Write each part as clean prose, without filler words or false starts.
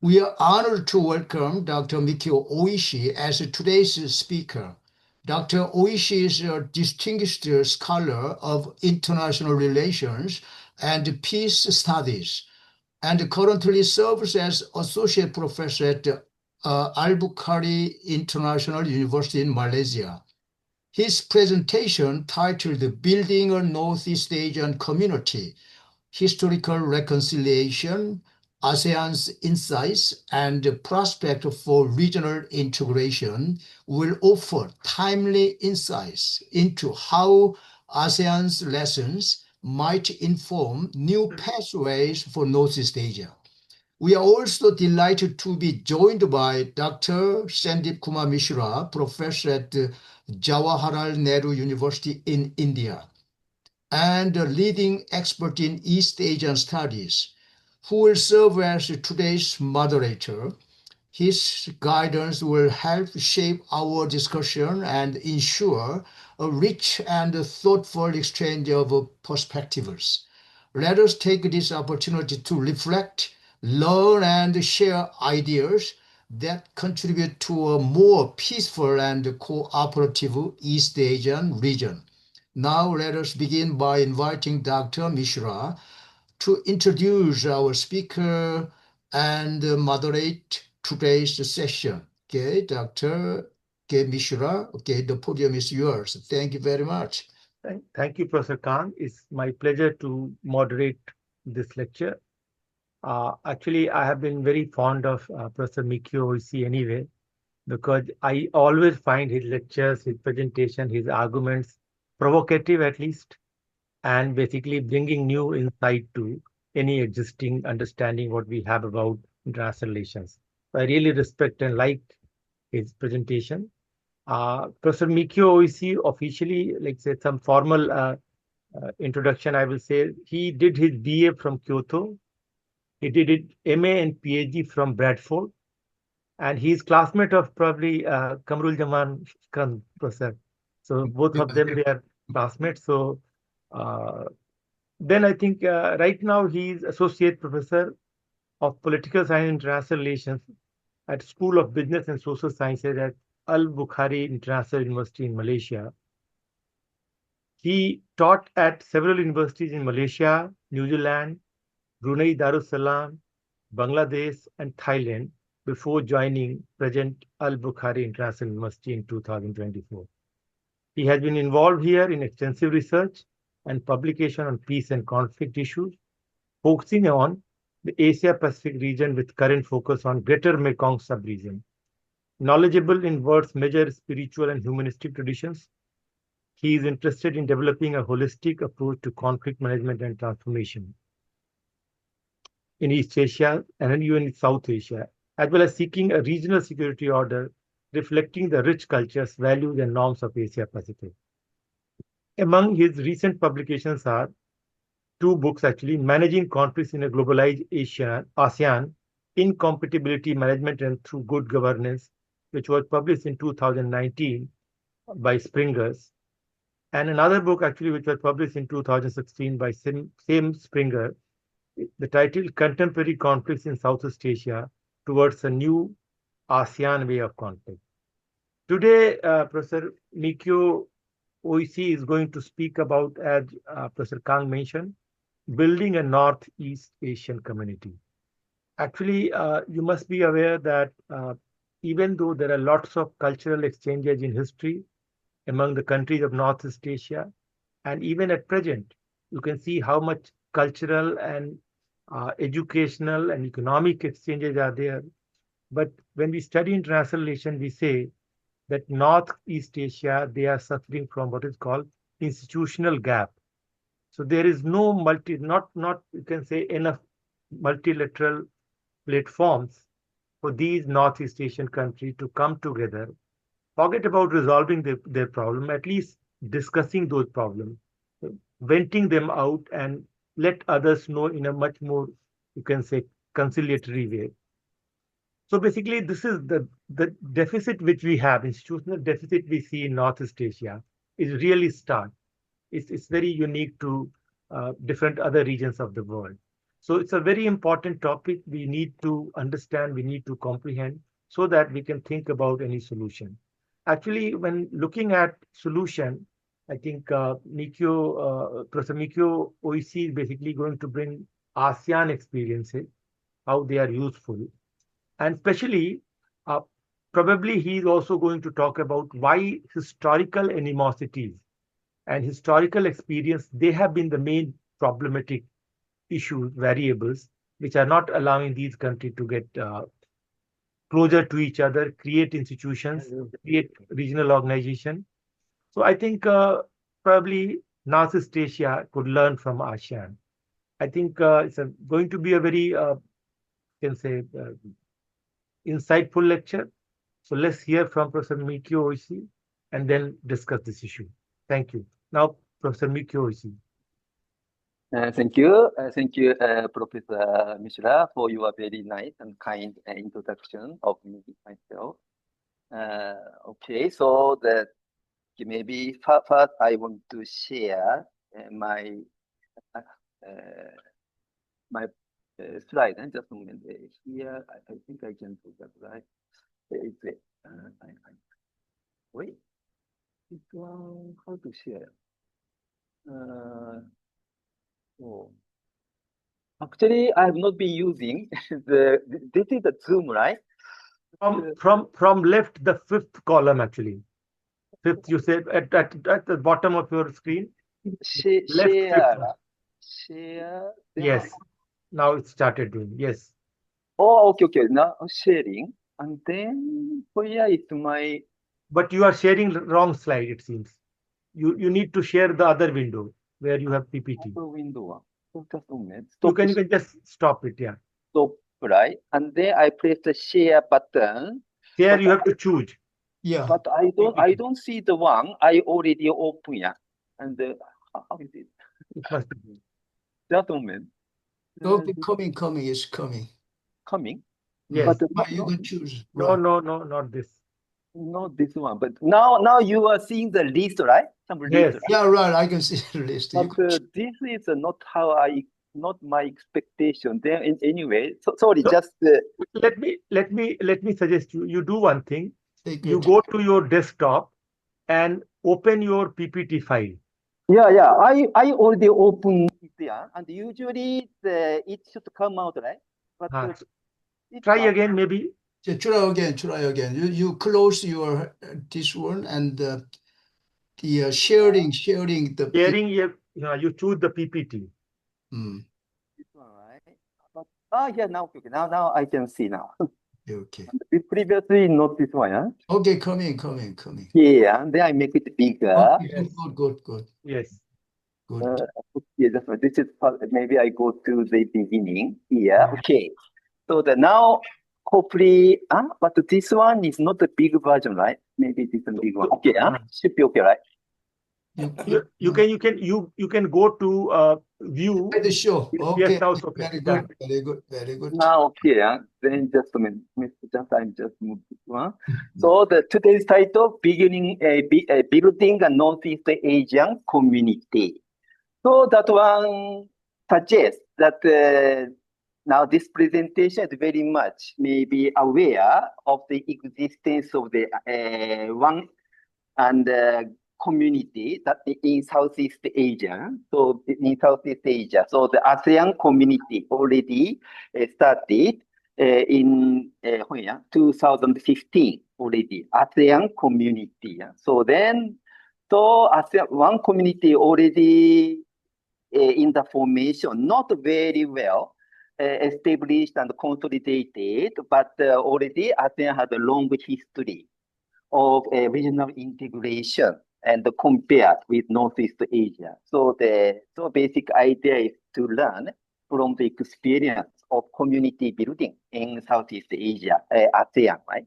We are honored to welcome Dr. Mikio Oishi as today's speaker. Dr. Oishi is a distinguished scholar of international relations and peace studies, and currently serves as associate professor at Albukhary International University in Malaysia. His presentation, titled Building a Northeast Asian Community, Historical Reconciliation, ASEAN's Insights, and Prospect for Regional Integration, will offer timely insights into how ASEAN's lessons might inform new pathways for Northeast Asia. We are also delighted to be joined by Dr. Sandip Kumar Mishra, professor at Jawaharlal Nehru University in India and a leading expert in East Asian studies, who will serve as today's moderator. His guidance will help shape our discussion and ensure a rich and thoughtful exchange of perspectives. Let us take this opportunity to reflect, learn, and share ideas that contribute to a more peaceful and cooperative East Asian region. Now, let us begin by inviting Dr. Mishra to introduce our speaker and moderate today's session. Okay, Dr. K. Mishra, okay, the podium is yours. Thank you very much. Thank you, Professor Khan. It's my pleasure to moderate this lecture. Actually, I have been very fond of Professor Mikio Oishi anyway, because I always find his lectures, his presentation, his arguments provocative at least, and basically bringing new insight to any existing understanding what we have about international relations. So I really respect and like his presentation. Professor Mikio Oishi officially, like say some formal introduction, I will say he did his BA from Kyoto. He did it MA and PhD from Bradford, and he's classmate of probably Kamrul Jaman Khan, Professor. So both of them they are classmates. So uh, then I think right now he's associate professor of political science and international relations at School of Business and Social Sciences at Albukhary International University in Malaysia. He taught at several universities in Malaysia, New Zealand, Brunei Darussalam, Bangladesh, and Thailand before joining present Al-Bukhari International University in 2024. He has been involved here in extensive research and publication on peace and conflict issues, focusing on the Asia-Pacific region with current focus on Greater Mekong sub-region. Knowledgeable in world's major spiritual and humanistic traditions, he is interested in developing a holistic approach to conflict management and transformation in East Asia and even in South Asia, as well as seeking a regional security order reflecting the rich cultures, values, and norms of Asia Pacific. Among his recent publications are two books actually: Managing Conflicts in a Globalized ASEAN, Incompatibility Management and Through Good Governance, which was published in 2019 by Springers, and another book actually which was published in 2016 by same Springer, the title Contemporary Conflicts in Southeast Asia Towards a New ASEAN Way of Conflict. Today, Professor Mikio Oishi is going to speak about, as Professor Kang mentioned, building a Northeast Asian community. Actually, you must be aware that even though there are lots of cultural exchanges in history among the countries of Northeast Asia, and even at present, you can see how much cultural and educational and economic exchanges are there. But when we study international relations, we say that Northeast Asia, they are suffering from what is called institutional gap. So there is no not you can say enough multilateral platforms for these Northeast Asian countries to come together, forget about resolving their problem, at least discussing those problems, venting them out, and let others know in a much more, you can say, conciliatory way. So basically, this is the deficit which we have, institutional deficit we see in Northeast Asia is really stark. It's very unique to different other regions of the world. So it's a very important topic. We need to understand, we need to comprehend so that we can think about any solution. Actually, when looking at solution, I think Professor Mikio Oishi is basically going to bring ASEAN experiences, how they are useful. And especially, uh, probably he is also going to talk about why historical animosities and historical experience, they have been the main problematic issues, variables, which are not allowing these countries to get closer to each other, create institutions, create regional organization. So I think probably Northeast Asia could learn from ASEAN. I think going to be a very, can say, insightful lecture. So let's hear from Professor Mikio Oishi and then discuss this issue. Thank you. Now, Professor Mikio Oishi. Thank you. Thank you, Professor Mishra, for your very nice and kind introduction of me, myself. Okay, so maybe first I want to share my slide. Just a moment. Here, I think I can do that, right? Wait, this one, how to share? Oh. Actually, I have not been using this is the Zoom, right? From left, the fifth column actually. Fifth, you said at the bottom of your screen. Share. Yes. Now it started doing. Yes. Oh, okay. Now sharing, and then where is my? But you are sharing the wrong slide. It seems. You need to share the other window where you have PPT. Other window. Just a minute. You can just stop it. Yeah. Stop, right? And then I press the share button. Here you have to choose. Yeah. But I don't see the one I already open. Yeah. And how is it? It must be. Just a moment. Okay, coming is coming. Coming. Yes. But you can choose. No, not this. Not this one, but now you are seeing the list, right? Some list, yes. right? Yeah, right. I can see the list. But this is not my expectation. Then anyway, sorry. So, just let me suggest you do one thing. You good. go to your desktop and open your PPT file. Yeah. I already opened it, yeah, and usually it should come out, right? But try again, maybe. Yeah, try again. You close your this one and the sharing the Sharing, you choose the PPT. This one, right? But yeah, now I can see now. Okay. Previously not this one, huh? Okay, coming. Yeah, then I make it bigger. Okay, yes. Good. Yes. Good. Yeah, this is maybe I go to the beginning. Yeah, okay. So now hopefully, but this one is not the big version, right? Maybe this is a big one. Okay, should be okay, right? You can go to view. The show. Okay. Yes, now it's okay. Very good. Now okay, then just a minute. I'm just move this one. So today's title, building a Northeast Asian community. So that one suggests that now this presentation is very much maybe aware of the existence of the one and community that in Southeast Asia. So in Southeast Asia, so the ASEAN community already started in 2015 already. ASEAN community. So ASEAN one community already in the formation, not very well established and consolidated, but already ASEAN had a long history of regional integration and compared with Northeast Asia. So basic idea is to learn from the experience of community building in Southeast Asia, ASEAN, right?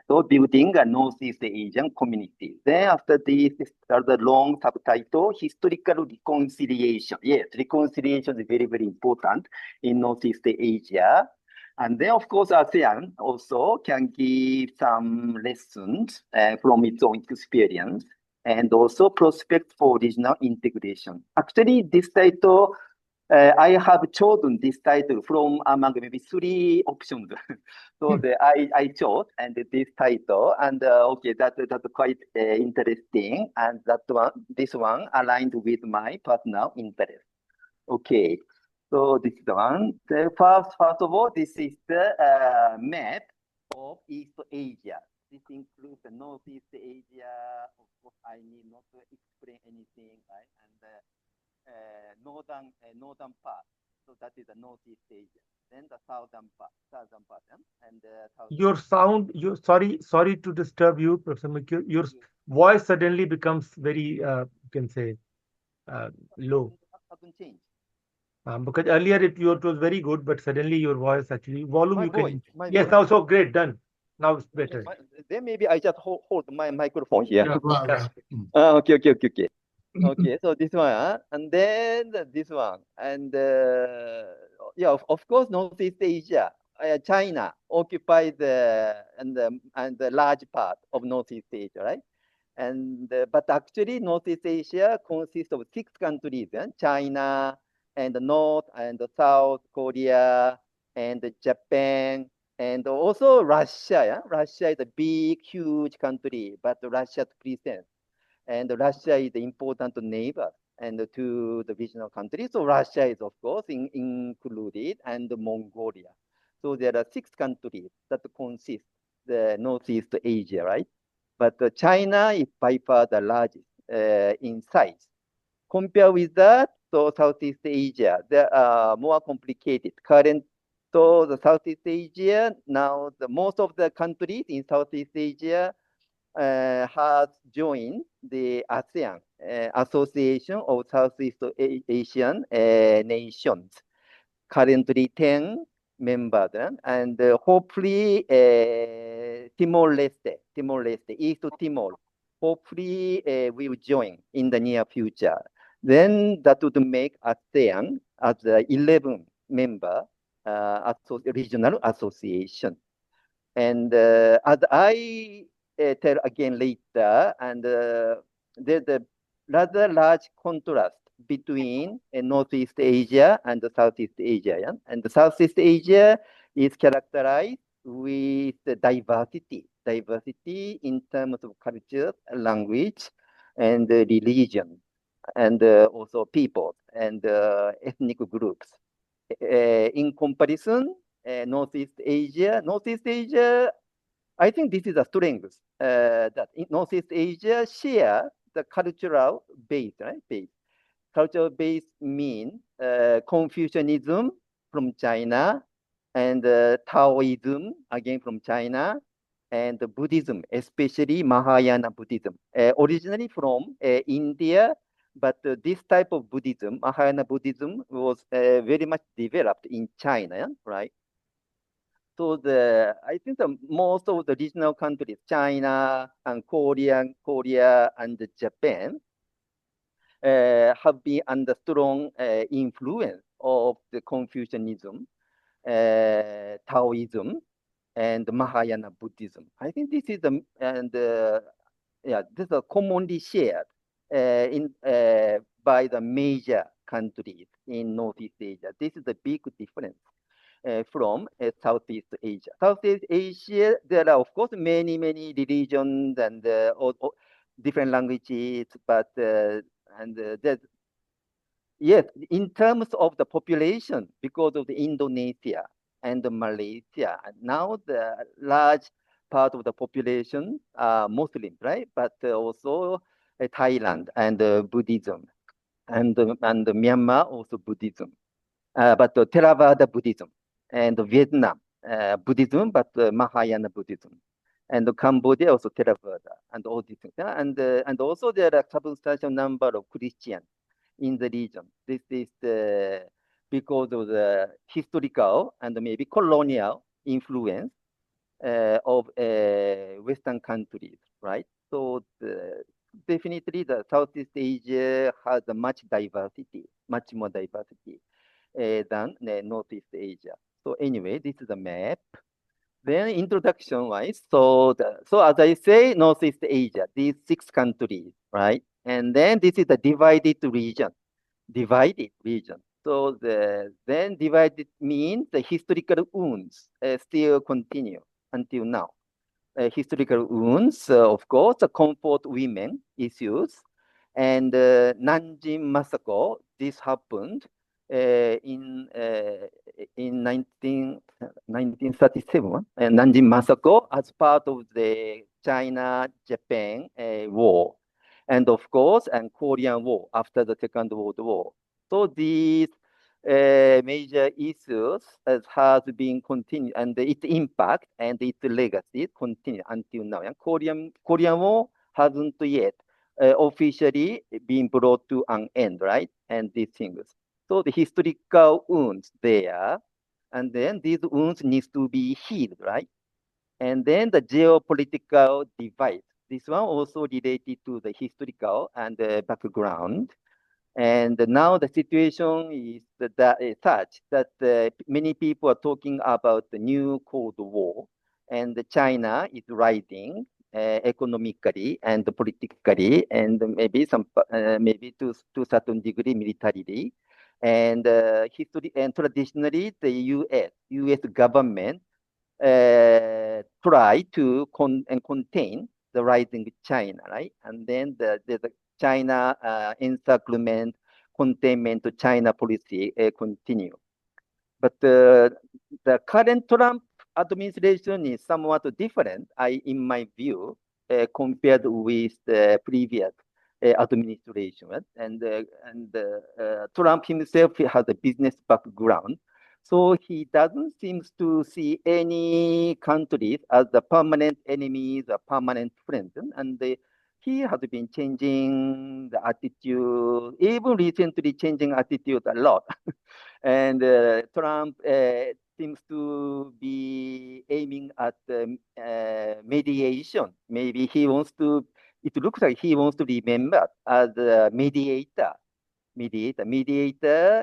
So building a Northeast Asian community. Then after this, there's a long subtitle, historical reconciliation. Yes, reconciliation is very, very important in Northeast Asia. And then, of course, ASEAN also can give some lessons from its own experience and also prospect for regional integration. Actually, this title I have chosen this title from among maybe 3 options. So I chose and this title, and okay, that's quite interesting, and this one aligned with my personal interest. Okay, so this is the one. First of all, this is the map of East Asia. This includes the Northeast Asia. Of course, I need not to explain anything, right? And northern part. So that is the Northeast Asia. Then the southern part, and your sound. Sorry to disturb you, Professor Mikio. Your voice suddenly becomes very, you can say, low. Hasn't changed. Because earlier it was very good, but suddenly your voice actually volume My you voice, can. my Yes, voice. now so great, done. Now it's better. Then maybe I just hold my microphone here. Yeah, right. Okay. Okay, so this one, and then this one, and yeah, of course, Northeast Asia, China occupies the large part of Northeast Asia, right? And but actually, Northeast Asia consists of 6 countries: China, and the North and the South Korea, and Japan, and also Russia. Yeah? Russia is a big, huge country, but Russia's presence. And Russia is an important neighbor and to the regional countries. So Russia is, of course, included, and Mongolia. So there are 6 countries that consist the Northeast Asia, right? But China is by far the largest in size. Compare with that, so Southeast Asia, they are more complicated. So the Southeast Asia, now most of the countries in Southeast Asia has joined the ASEAN, Association of Southeast Asian Nations. Currently 10 members, and hopefully Timor-Leste, East Timor, hopefully will join in the near future. Then that would make ASEAN as the 11 member regional association. And as I tell again later, and there's a rather large contrast between Northeast Asia and the Southeast Asia. Yeah? And the Southeast Asia is characterized with diversity in terms of culture, language, and religion, and also people and ethnic groups. In comparison, Northeast Asia, I think this is a strength that in Northeast Asia share the cultural base, right? Cultural base mean Confucianism from China, and Taoism again from China, and Buddhism, especially Mahayana Buddhism, originally from India. But this type of Buddhism, Mahayana Buddhism, was very much developed in China, right? So I think most of the regional countries, China and Korea and Japan, have been under strong influence of the Confucianism, Taoism, and Mahayana Buddhism. I think this is this is commonly shared by the major countries in Northeast Asia. This is a big difference from Southeast Asia. Southeast Asia, there are of course many religions and different languages, but yes, in terms of the population, because of the Indonesia and the Malaysia, now the large part of the population are Muslim, right? But also Thailand and Buddhism, and Myanmar also Buddhism, but Theravada Buddhism, and Vietnam Buddhism, but Mahayana Buddhism, and Cambodia also Theravada, and all these things. And also there are substantial number of Christians in the region. This is because of the historical and maybe colonial influence of Western countries, right? So definitely the Southeast Asia has a much more diversity than Northeast Asia. So anyway, this is a map. Then introduction-wise, so as I say, Northeast Asia, these 6 countries, right? And then this is a divided region. So then divided means the historical wounds still continue until now. Historical wounds, of course, comfort women issues, and Nanjing massacre. This happened in 1937, and Nanjing massacre as part of the China-Japan war, and of course, and Korean War after the Second World War. So these major issues has been continued, and its impact and its legacy continue until now. And Korean War hasn't yet officially been brought to an end, right? And these things. So the historical wounds there, and then these wounds needs to be healed, right? And then the geopolitical divide. This one also related to the historical and background. And now the situation is such that many people are talking about the new Cold War, and China is rising economically and politically, and maybe maybe to certain degree militarily. And history and traditionally the U.S. government try to contain the rising China, right? And then the China encirclement, containment to China policy continue. But the current Trump administration is somewhat different, in my view, compared with the previous administration. Right? And Trump himself has a business background. So he doesn't seem to see any countries as the permanent enemies or permanent friends. And he has been changing the attitude, even recently changing attitude a lot. And Trump seems to be aiming at mediation. Maybe he wants to, it looks like he wants to be remembered as a mediator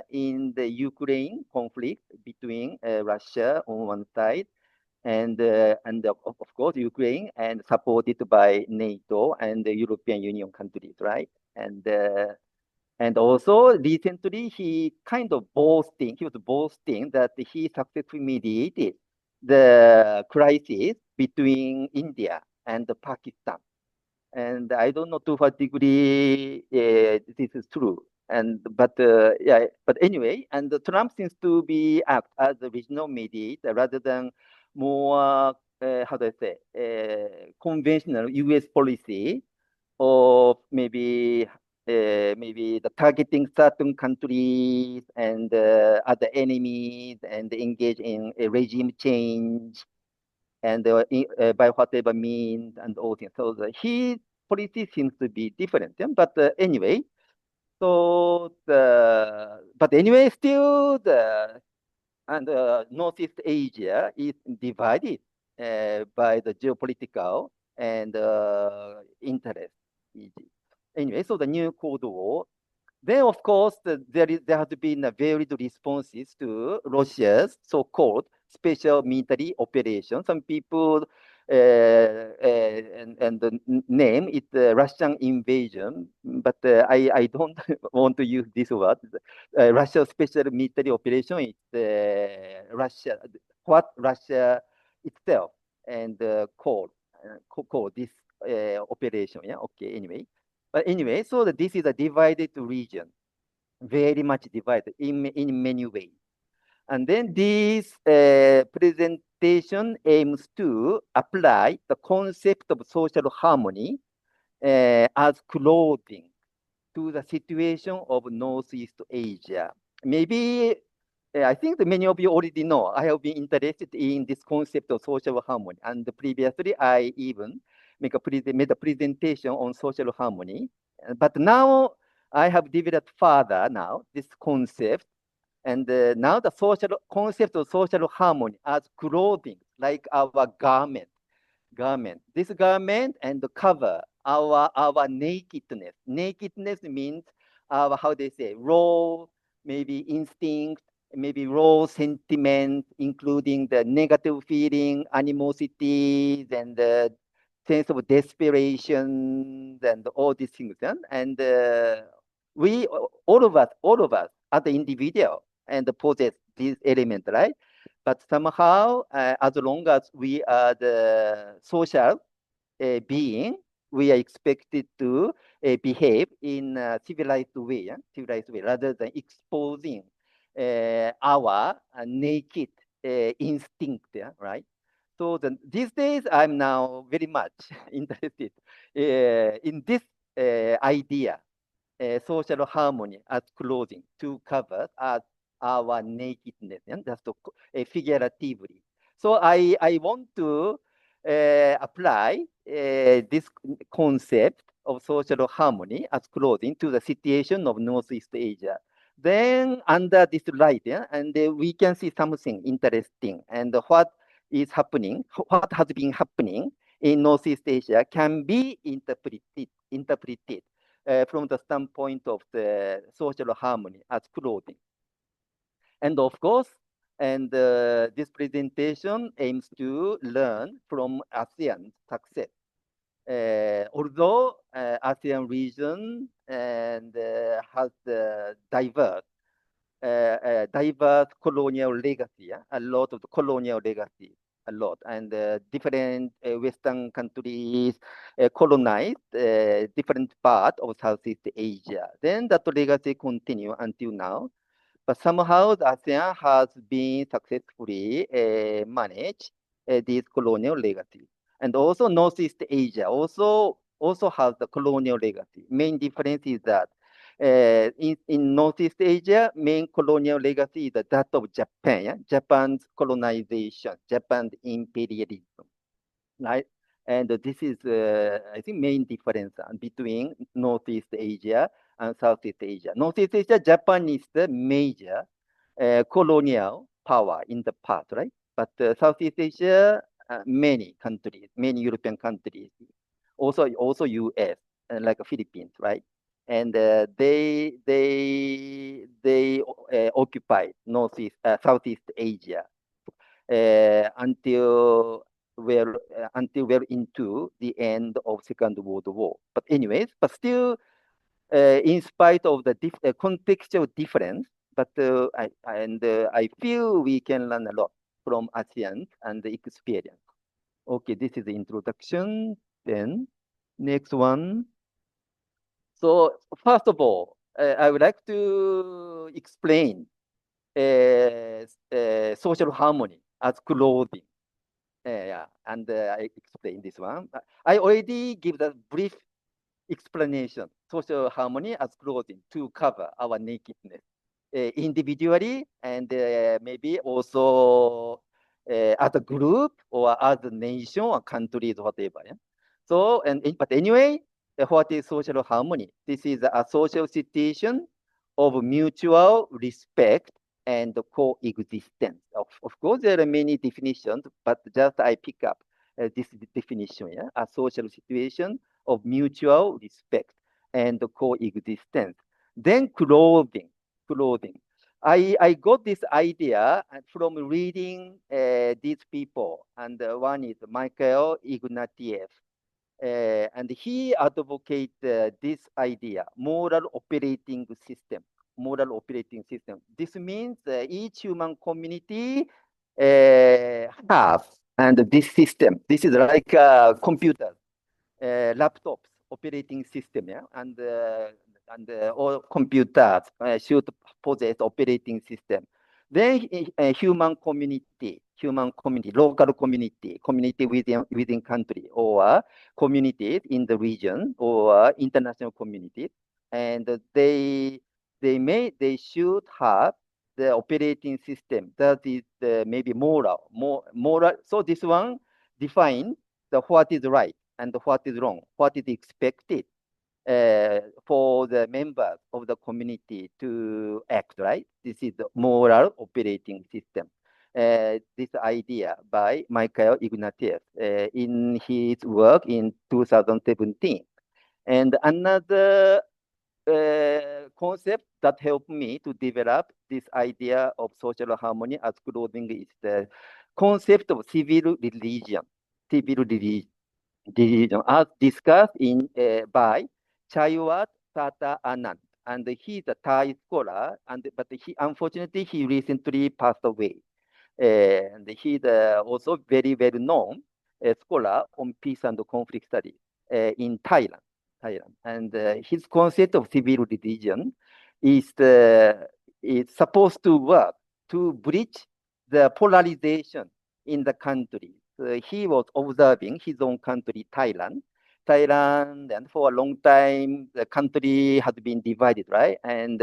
in the Ukraine conflict between Russia on one side and of course Ukraine, and supported by NATO and the European Union countries, right? And also recently he was boasting that he successfully mediated the crisis between India and Pakistan. And I don't know to what degree this is true. But anyway, and Trump seems to be act as a regional mediator rather than more how do I say conventional U.S. policy of maybe the targeting certain countries and other enemies and engage in a regime change and by whatever means and all things. So his policy seems to be different. Yeah? But anyway, still Northeast Asia is divided by the geopolitical and interest. Anyway, so the new Cold War. Then, of course, there has been varied responses to Russia's so-called special military operation. Some people and the name it Russian invasion, but I don't want to use this word. Russia special military operation is what Russia itself and call this operation. Yeah. Okay. Anyway. But anyway, so this is a divided region, very much divided in many ways. And then this presentation aims to apply the concept of social harmony as clothing to the situation of Northeast Asia. Maybe I think that many of you already know I have been interested in this concept of social harmony. And previously, I even made a presentation on social harmony. But now I have developed further now this concept. And now the concept of social harmony as clothing, like our garment. This garment and the cover our nakedness. Nakedness means our, how they say, raw, maybe instinct, maybe raw sentiment, including the negative feeling, animosity, and the sense of desperation, and all these things. And we, all of us as an individual and possess this element, right? But somehow, as long as we are the social being, we are expected to behave in a civilized way, rather than exposing our naked instinct, right? So these days, I'm now very much interested in this idea, social harmony as clothing to cover as our nakedness, and just figuratively. So I want to apply this concept of social harmony as clothing to the situation of Northeast Asia. Then under this light, and we can see something interesting, and what is happening, what has been happening in Northeast Asia can be interpreted from the standpoint of the social harmony as clothing. And of course, this presentation aims to learn from ASEAN's success. Although ASEAN region has diverse colonial legacy, a lot of the colonial legacy, a lot, and different Western countries colonized different parts of Southeast Asia. Then that legacy continue until now. But somehow the ASEAN has been successfully managed this colonial legacy. And also Northeast Asia also has the colonial legacy. Main difference is that in Northeast Asia, main colonial legacy is that of Japan, Japan's colonization, Japan's imperialism, right? And this is, I think, main difference between Northeast Asia and Southeast Asia. Northeast Asia, Japan is the major colonial power in the past, right? But Southeast Asia, many countries, many European countries, also US, like Philippines, right? And they occupy Southeast Asia until we're into the end of Second World War. But anyways, but still, in spite of the contextual difference, but I feel we can learn a lot from ASEAN and the experience. Okay, this is the introduction. Then next one. So first of all, I would like to explain social harmony as clothing. Yeah, and I explain this one. I already give the brief explanation, social harmony as clothing to cover our nakedness individually and maybe also as a group or as a nation or countries, whatever. Yeah? So, but anyway, what is social harmony? This is a social situation of mutual respect and coexistence. Of course, there are many definitions, but just I pick up this definition, yeah? A social situation of mutual respect and coexistence. Then clothing. I got this idea from reading these people, and one is Mikio Ignatieff. And he advocates this idea, moral operating system. This means each human community has, and this system, this is like computers, laptops, operating system, yeah, and all computers should possess operating system. Then human community, local community within country, or communities in the region, or international communities, and they should have the operating system that is maybe moral. So this one defines the what is right and what is wrong, what is expected for the members of the community to act, right? This is the moral operating system. This idea by Mikhail Ignatieff in his work in 2017. And another concept that helped me to develop this idea of social harmony as clothing is the concept of civil religion. As discussed by Chaiwat Tata Anand. and he's a Thai scholar, but unfortunately he recently passed away. And he's also very well known scholar on peace and conflict studies in Thailand. And his concept of civil religion is supposed to work to bridge the polarization in the country. He was observing his own country, Thailand, and for a long time, the country has been divided, right? And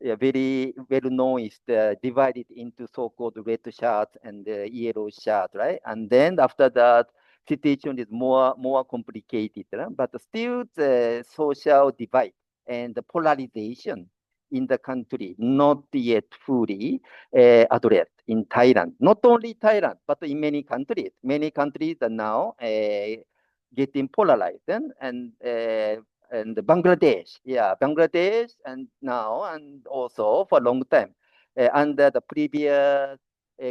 very well known is divided into so-called red shirts and yellow shirts, right? And then after that, situation is more complicated, right? But still the social divide and the polarization in the country not yet fully addressed in Thailand. Not only Thailand, but in many countries. Many countries are now getting polarized and Bangladesh, Bangladesh, and now and also for a long time under the previous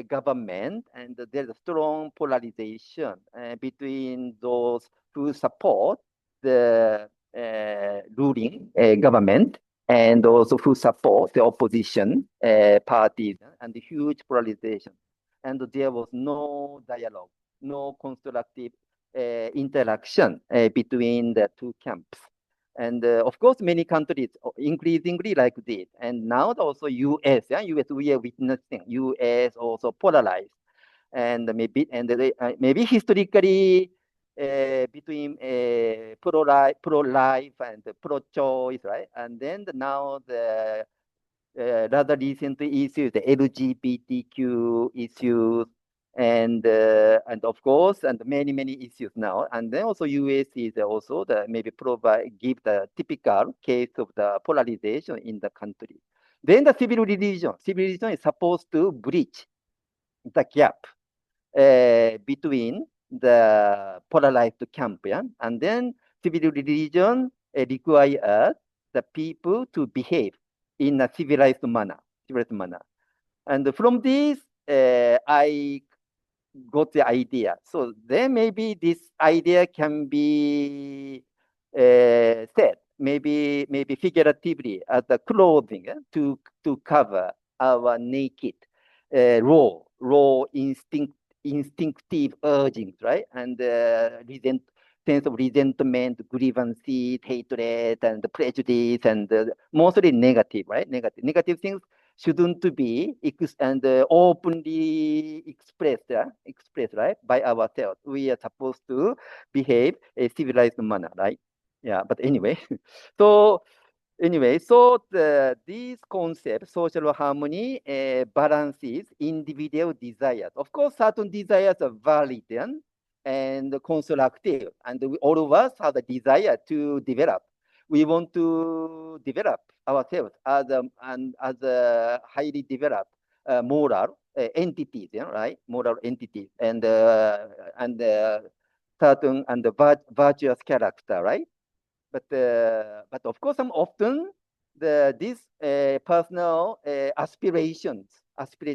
government, and there's a strong polarization between those who support the ruling government and those who support the opposition parties, and the huge polarization. And there was no dialogue, no constructive interaction between the two camps. And of course, many countries increasingly like this. And now also US, we are witnessing US also polarized. And maybe historically between pro-life and pro-choice, right? And then now the rather recent issues, the LGBTQ issues, and of course, and many issues now. And then also US is also maybe give the typical case of the polarization in the country. Then the civil religion is supposed to bridge the gap between the polarized camp, and then civil religion requires the people to behave in a civilized manner. And from this, I got the idea. So then maybe this idea can be said, maybe figuratively, as a clothing to cover our naked, raw instinctive urgings, right? And sense of resentment, grievances, hatred, and prejudice, and mostly negative, right? Negative things shouldn't be openly expressed, right, by ourselves. We are supposed to behave a civilized manner, right? Yeah, but anyway, so these concepts, social harmony, balances individual desires. Of course, certain desires are valid and constructive, and all of us have the desire to develop. We want to develop ourselves as a highly developed moral entities, right? Moral entities, and certain and virtuous character, right? But of course, often these personal aspirations,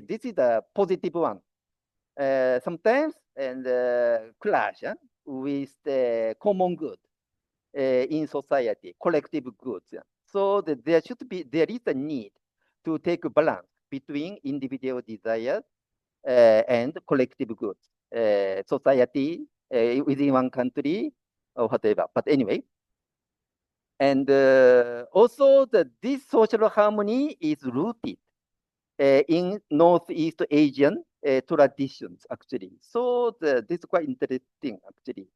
this is the positive one. Sometimes and clash with the common good in society, collective goods. So there is a need to take a balance between individual desires and collective goods, society within one country or whatever. But anyway, and also this social harmony is rooted in Northeast Asian traditions, actually. So this is quite interesting, actually.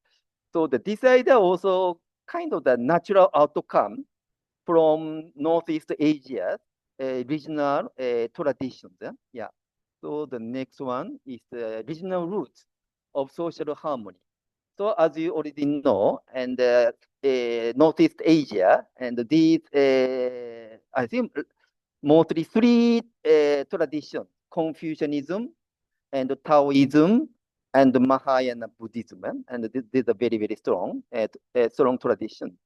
So this idea also kind of the natural outcome from Northeast Asia regional traditions. Yeah. So the next one is the regional roots of social harmony. So as you already know, and Northeast Asia, and these, I think, mostly three traditions: Confucianism, and Taoism, and Mahayana Buddhism, and these are very strong, strong tradition.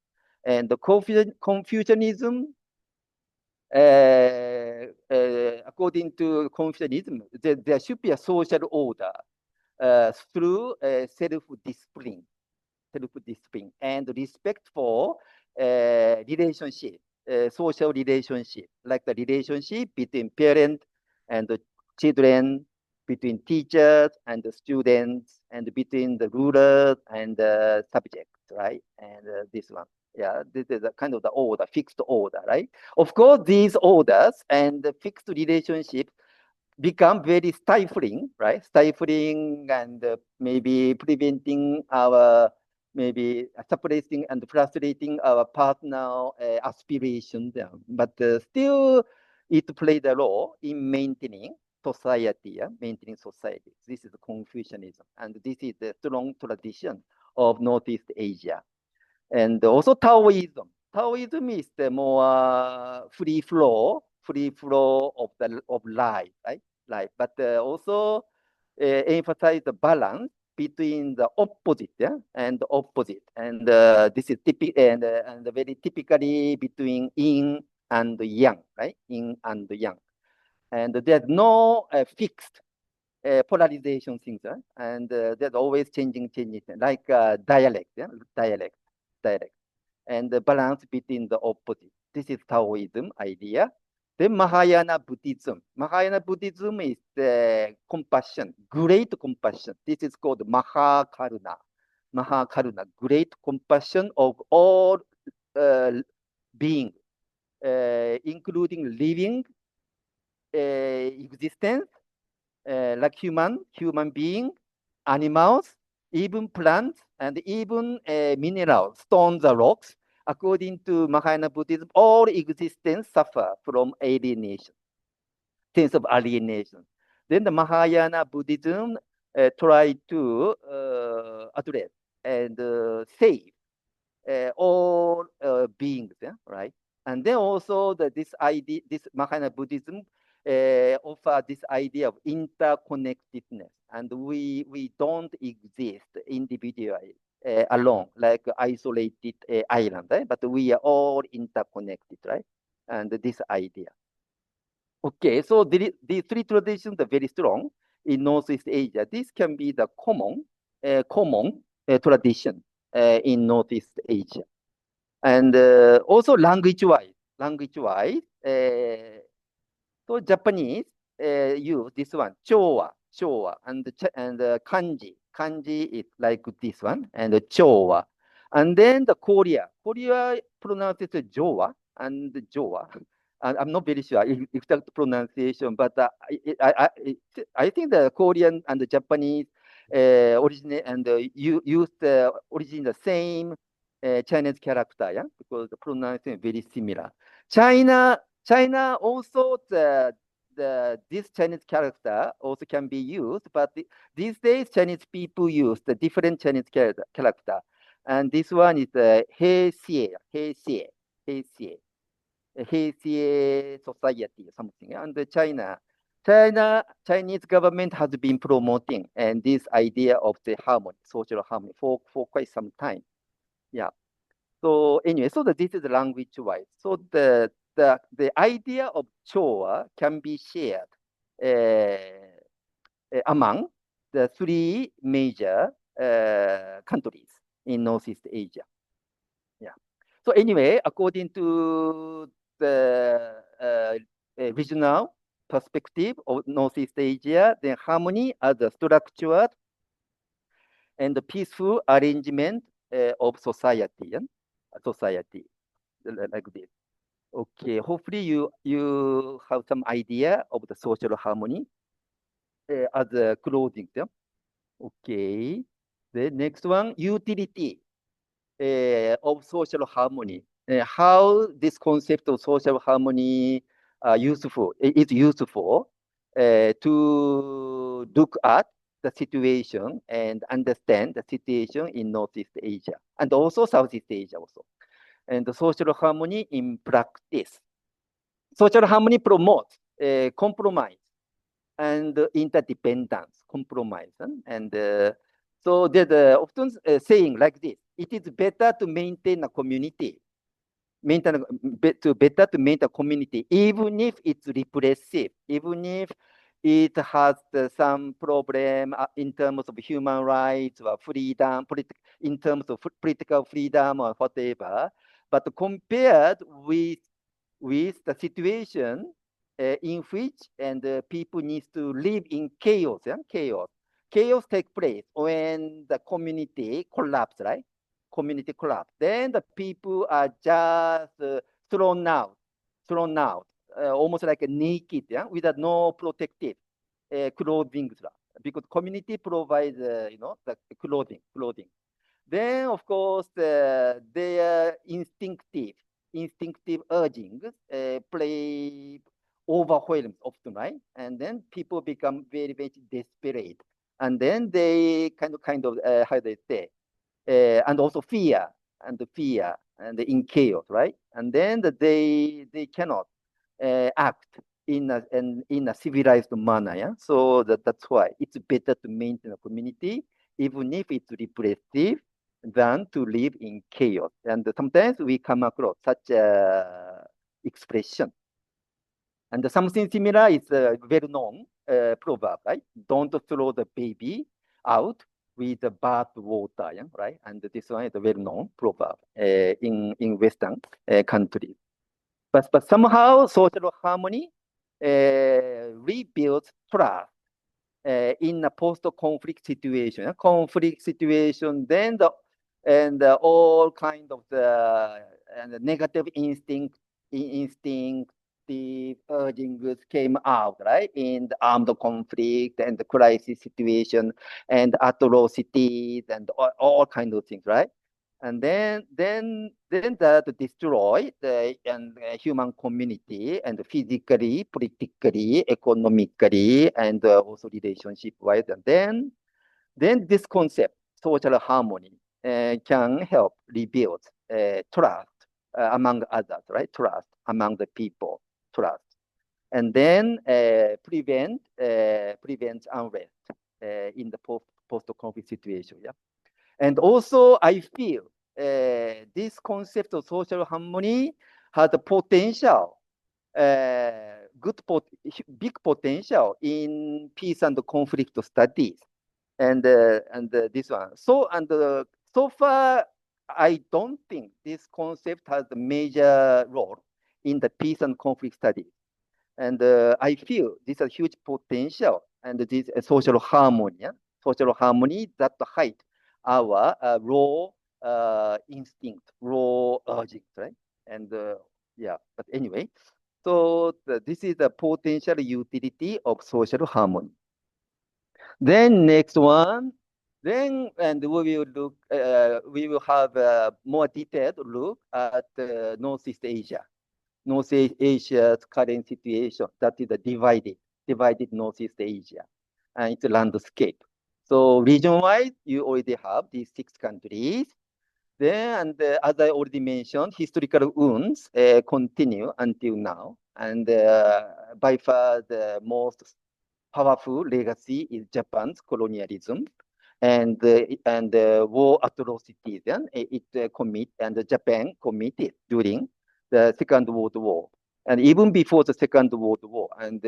And the Confucianism, according to Confucianism, there should be a social order through self-discipline and respect for relationship social relationship, like the relationship between parent and the children, between teachers and the students, and between the rulers and the subjects, right? And this one. Yeah, this is a kind of the order, fixed order, right? Of course, these orders and the fixed relationship become very stifling, right? Stifling and maybe preventing our, maybe suppressing and frustrating our personal aspirations. But still, it played a role in maintaining society, maintaining society. This is Confucianism, and this is the strong tradition of Northeast Asia. And also Taoism. Taoism is the more free flow of life, right? Life, but also emphasize the balance between the opposite, and the opposite. And this is typical and very typically between yin and yang, right? Yin and yang. And there's no fixed polarization things, and there's always changing, like dialect, dialect, and the balance between the opposite. This is Taoism idea. Then Mahayana Buddhism. Mahayana Buddhism is the compassion, great compassion. This is called Mahakaruna. Mahakaruna, great compassion of all beings, including living existence, like human being, animals, even plants, and even minerals, stones or rocks. According to Mahayana Buddhism, all existence suffer from alienation, sense of alienation. Then the Mahayana Buddhism try to address and save all beings, right? And then also this idea, this Mahayana Buddhism offer this idea of interconnectedness, and we don't exist individually alone, like isolated island, right? But we are all interconnected, right? And this idea. Okay, so these three traditions are very strong in Northeast Asia. This can be the common tradition in Northeast Asia. And also language-wise, so Japanese use this one, Chowa, and kanji. Kanji is like this one, and Chowa. And then the Korea pronounces Jowa and Jowa. And I'm not very sure exact pronunciation, but I think the Korean and the Japanese originate and use the origin the same Chinese character, yeah, because the pronunciation is very similar. China also this Chinese character also can be used, but these days Chinese people use the different Chinese character, and this one is Heisei society or something. And Chinese government has been promoting and this idea of the harmony, social harmony for quite some time. Yeah. So anyway, so this is language-wise. So the idea of Chowa can be shared among the three major countries in Northeast Asia. Yeah. So anyway, according to the regional perspective of Northeast Asia, the harmony as a structured and peaceful arrangement of society, like this. Okay, hopefully you have some idea of the social harmony as a closing. Okay, the next one, utility of social harmony. How this concept of social harmony is useful to look at the situation and understand the situation in Northeast Asia and also Southeast Asia also. And the social harmony in practice. Social harmony promotes compromise and interdependence, compromise. And so there's often saying like this: it is better to maintain a community, better to maintain a community, even if it's repressive, even if it has some problem in terms of human rights or freedom, in terms of political freedom or whatever. But compared with with the situation in which people need to live in chaos. Chaos take place when the community collapse, right? Community collapse. Then the people are just thrown out, almost like a naked, without no protective clothing, because community provides, the clothing. Then, of course, their instinctive urgings play overwhelmed often, right? And then people become very, very desperate. And then they kind of how they say, and also fear, and in chaos, right? And then they cannot act in a civilized manner. Yeah? So that's why it's better to maintain a community, even if it's repressive, than to live in chaos. And sometimes we come across such a expression. And something similar is a well-known proverb, right? Don't throw the baby out with the bath water, yeah? Right? And this one is a well-known proverb in Western countries. But somehow social harmony rebuilds trust in a post-conflict situation. Conflict situation, then all kind of the negative instinctive urgings came out, right? In the armed conflict and the crisis situation and atrocities and all kind of things, right? And then that destroy the human community, and physically, politically, economically, and also relationship wise. And then this concept, social harmony, can help rebuild trust among others, right? Trust among the people, trust, and then prevent unrest in the post-conflict situation. Yeah. And also, I feel this concept of social harmony has a potential, big potential in peace and conflict studies, and this one. So far, I don't think this concept has a major role in the peace and conflict studies. And I feel this is a huge potential, and this social harmony, that hide our raw instinct, raw urgings, right? And but anyway, so this is the potential utility of social harmony. Then next one, and we will have a more detailed look at Northeast Asia. Northeast Asia's current situation, that is a divided Northeast Asia and its landscape. So region-wise, you already have these 6 countries. Then, and as I already mentioned, historical wounds continue until now. And by far the most powerful legacy is Japan's colonialism and war atrocities and Japan committed during the Second World War, and even before the Second World War. And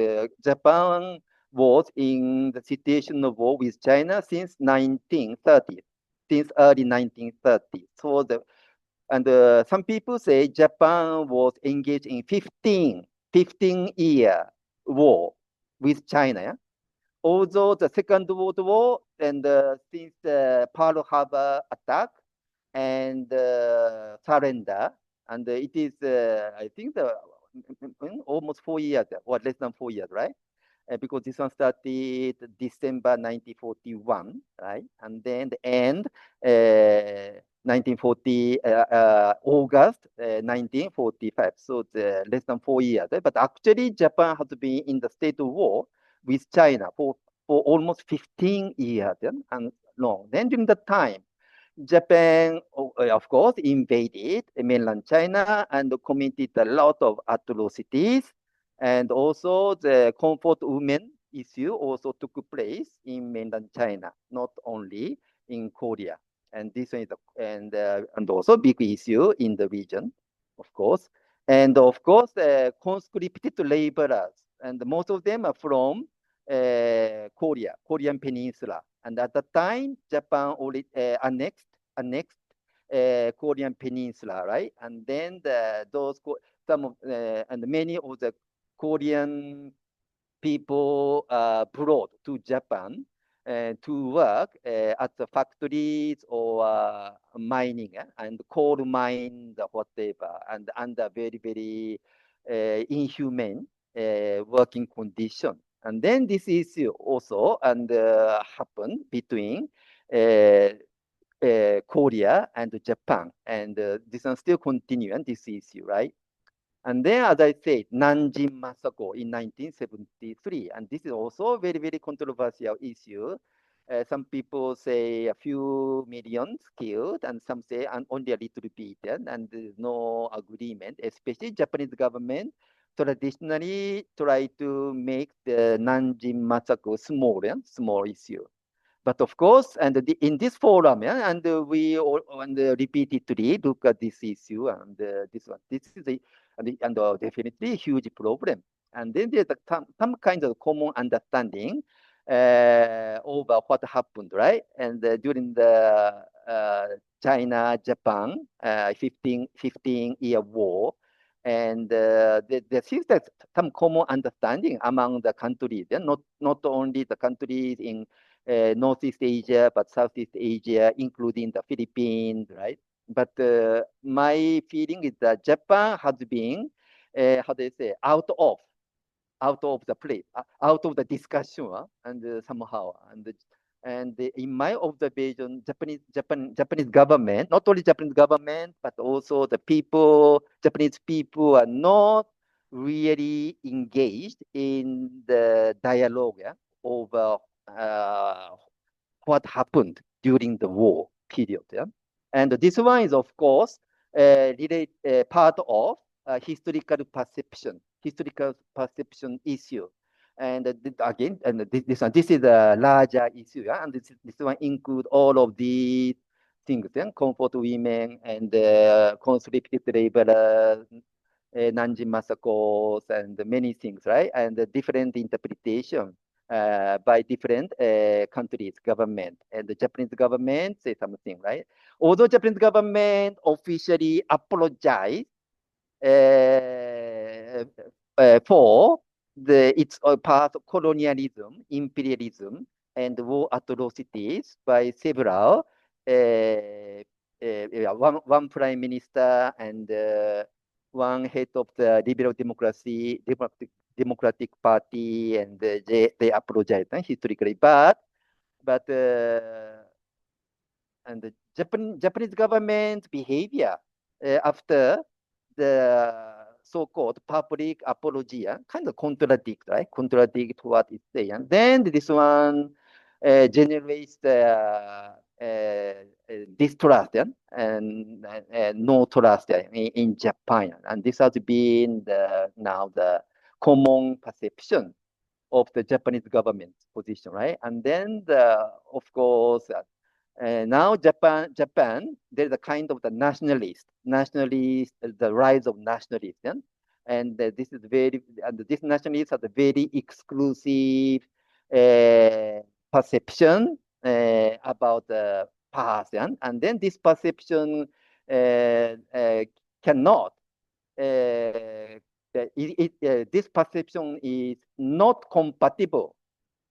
Japan was in the situation of war with China since 1930, since early 1930s. So some people say Japan was engaged in 15-year war with China. Yeah? Although the Second World War and since the Pearl Harbor attack and surrender, and it is, I think, almost 4 years, or less than 4 years, right? Because this one started December 1941, right? And then the end 1940, August 1945. So the less than 4 years. But actually, Japan has been in the state of war with China for almost 15 years and long. Then during that time, Japan, of course, invaded mainland China and committed a lot of atrocities. And also the comfort women issue also took place in mainland China, not only in Korea. And this is and also big issue in the region, of course. And of course, conscripted laborers, and most of them are from Korean Peninsula. And at the time, Japan already annexed Korean Peninsula, right? And then those and many of the Korean people brought to Japan to work at the factories or mining and coal mine, whatever, and under very, very inhumane working condition. And then this issue also happened between Korea and Japan, and this one still continuing this issue, right? And then, as I said, Nanjing massacre in 1973, and this is also a very, very controversial issue. Some people say a few millions killed, and some say only a little bit, and there's no agreement. Especially Japanese government traditionally try to make the Nanjing massacre small issue. But of course, and in this forum, and we all repeatedly look at this issue and this one. This is definitely a huge problem. And then there's some kind of common understanding over what happened, right? And during the China-Japan 15-year war, and there seems that some common understanding among the countries, not only the countries in Northeast Asia, but Southeast Asia, including the Philippines, right? But my feeling is that Japan has been, how do you say, out of the play, out of the discussion, and somehow, and in my observation, Japanese government, not only Japanese government, but also the people, Japanese people are not really engaged in the dialogue over what happened during the war period. And this one is, of course, part of historical perception issue. And again, and this is a larger issue, and this one includes all of these things, comfort women and conscripted laborers, Nanjing massacres, and many things, right? And the different interpretation by different countries, government, and the Japanese government say something, right? Although Japanese government officially apologized for its part of colonialism, imperialism, and war atrocities by several one prime minister and one head of the liberal democratic party, and they apologized historically, but and the Japanese government behavior after the so-called public apology kind of contradict what it say, and then this one generates distrust and no trust in Japan, and this has been now the common perception of the Japanese government position, right? And then of course now Japan, there's a kind of the nationalist, the rise of nationalists, and this is this nationalists have a very exclusive perception about the past, and then this perception cannot. This perception is not compatible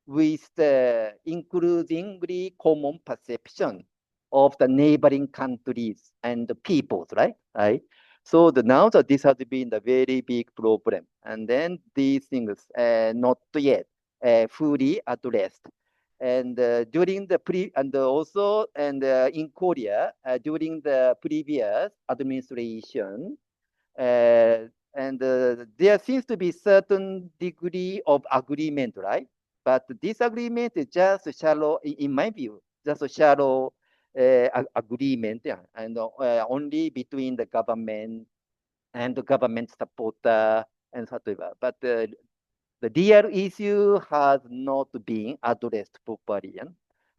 with the increasingly common perception of the neighboring countries and the peoples, right? So now that this has been a very big problem, and then these things not yet fully addressed. And during the in Korea during the previous administration, and there seems to be certain degree of agreement, right? But this agreement is just shallow, in my view, just a shallow agreement, and only between the government and the government supporter and whatever. But the real issue has not been addressed properly.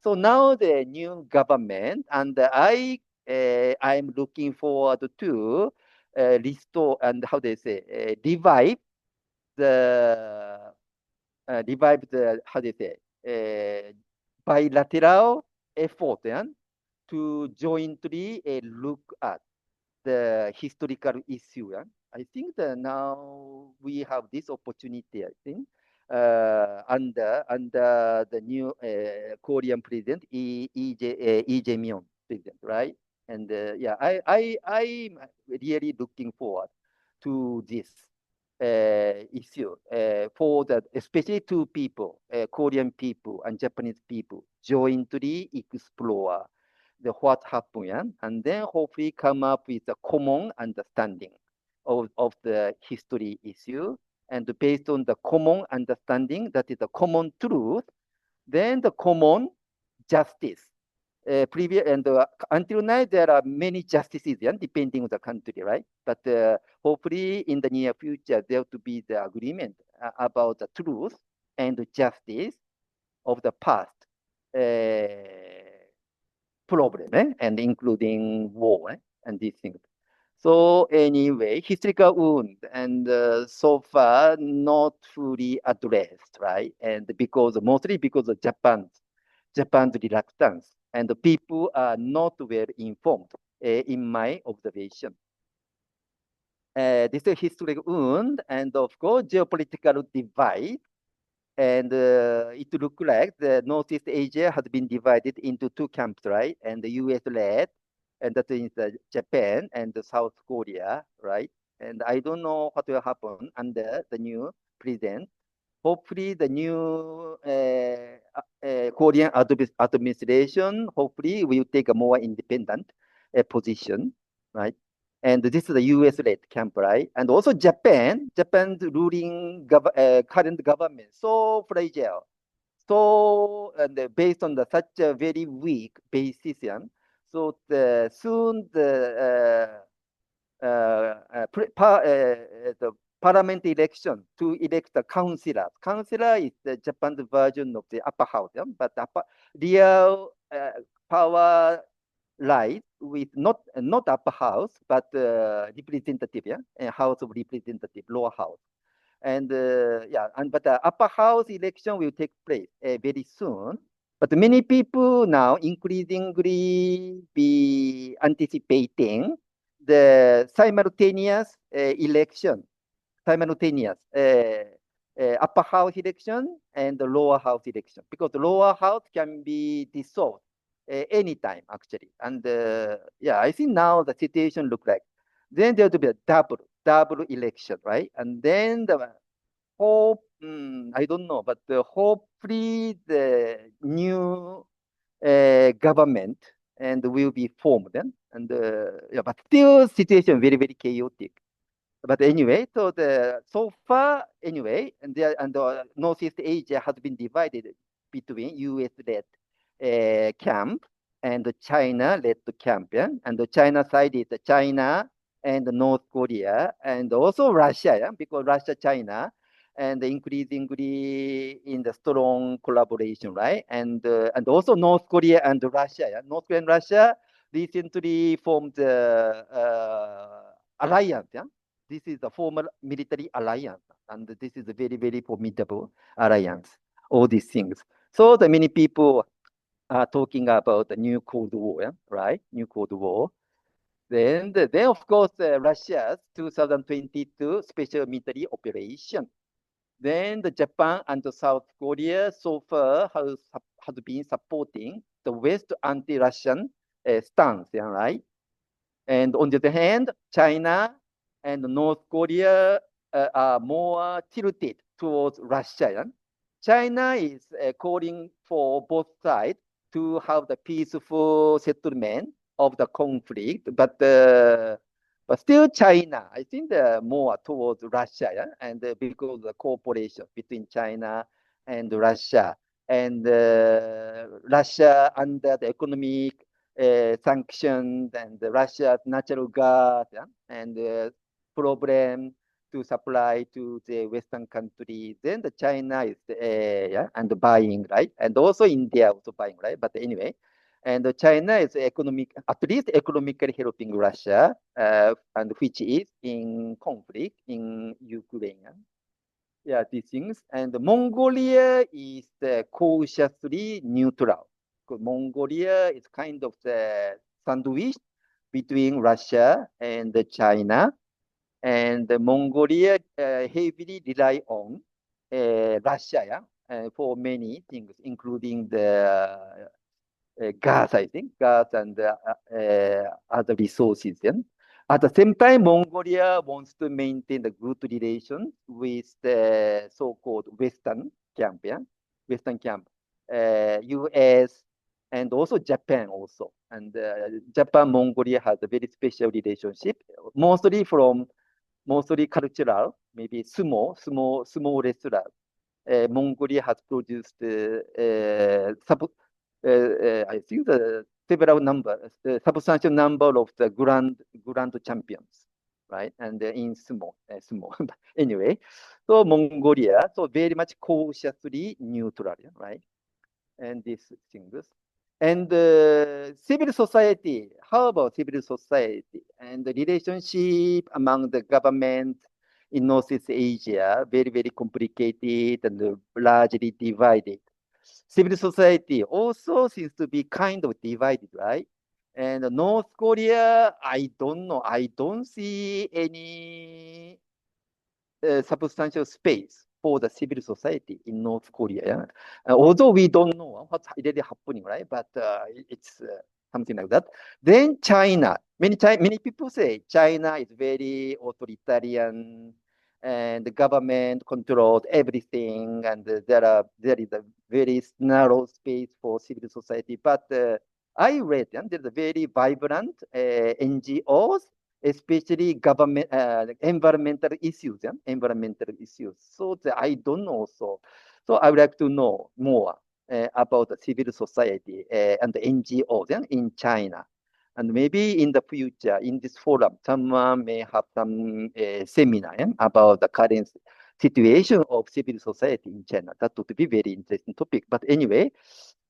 So now the new government, and I'm looking forward to restore and revive the bilateral effort to jointly look at the historical issue I think that now we have this opportunity, I think, under the new Korean president, Lee Jae-myung president, right? And yeah, I'm really looking forward to this issue for that, especially two people, Korean people and Japanese people, jointly explore what happened, yeah? And then hopefully come up with a common understanding of the history issue. And based on the common understanding, that is the common truth, then the common justice. Until now, there are many justices, yeah, depending on the country, right? But hopefully in the near future, there to be the agreement about the truth and the justice of the past problem, and including war, and these things. So anyway, historical wound, and so far not fully addressed, right? And mostly because of Japan's reluctance, and the people are not well informed, in my observation. This is historical wound, and of course, geopolitical divide. And it looks like the Northeast Asia has been divided into two camps, right? And the US led, and that is Japan and South Korea, right? And I don't know what will happen under the new president. Hopefully, the new Korean administration hopefully will take a more independent position, right? And this is the US-led camp, right? And also Japan's ruling current government, so fragile, so and based on such a very weak basis, yeah? So soon the parliament election to elect the councillor. Councillor is the Japan's version of the upper house, yeah? But real power lies with not upper house, but representative, yeah, House of Representative, lower house. And but the upper house election will take place very soon. But many people now increasingly be anticipating the simultaneous election, simultaneous upper house election and the lower house election, because the lower house can be dissolved anytime actually. And yeah, I think now the situation look like then there will be a double election, right? And then the hope, I don't know, but hopefully the new government and will be formed, and yeah, but still situation very very chaotic. But anyway, so far anyway, and Northeast Asia has been divided between US-led camp and China-led camp, yeah? And the China side is China and North Korea, and also Russia, yeah? Because Russia, China, and increasingly in the strong collaboration, right? And also North Korea and Russia, yeah? North Korea and Russia recently formed alliance, yeah? This is a formal military alliance, and this is a very, very formidable alliance, all these things. So the many people are talking about the new Cold War, yeah? Right? New Cold War. Then of course, Russia's 2022 special military operation. Then the Japan and the South Korea so far has been supporting the West anti-Russian stance, yeah, right? And on the other hand, China and North Korea are more tilted towards Russia. Yeah? China is calling for both sides to have the peaceful settlement of the conflict, but still China, I think more towards Russia, yeah? And because of the cooperation between China and Russia, and Russia under the economic sanctions and Russia's natural gas, yeah? And problem to supply to the Western countries. Then the China is yeah, and buying, right? And also India also buying, right? But anyway, and China is at least economically helping Russia, and which is in conflict in Ukraine. Yeah, these things. And Mongolia is cautiously neutral. Because Mongolia is kind of the sandwich between Russia and China. And Mongolia heavily rely on Russia, yeah, for many things, including the gas, I think, gas and other resources. Yeah? At the same time, Mongolia wants to maintain the good relations with the so-called Western camp, yeah? Western camp, US, and also Japan also. And Japan, Mongolia has a very special relationship, mostly cultural, maybe sumo wrestler. Mongolia has produced I think the substantial number of the grand champions, right? And in sumo. Anyway, so Mongolia, so very much cautiously neutral, right? And these things. And civil society, how about civil society and the relationship among the government in Northeast Asia, very, very complicated and largely divided. Civil society also seems to be kind of divided, right? And North Korea, I don't know. I don't see any substantial space for the civil society in North Korea. Yeah? Although we don't know what's really happening, right? But it's something like that. Then China. Many people say China is very authoritarian and the government controls everything, and there is a very narrow space for civil society. But I read there's a very vibrant NGOs, especially government environmental issues. So I don't know. So I would like to know more about the civil society and the NGOs in China. And maybe in the future, in this forum, someone may have some seminar about the current situation of civil society in China. That would be very interesting topic. But anyway,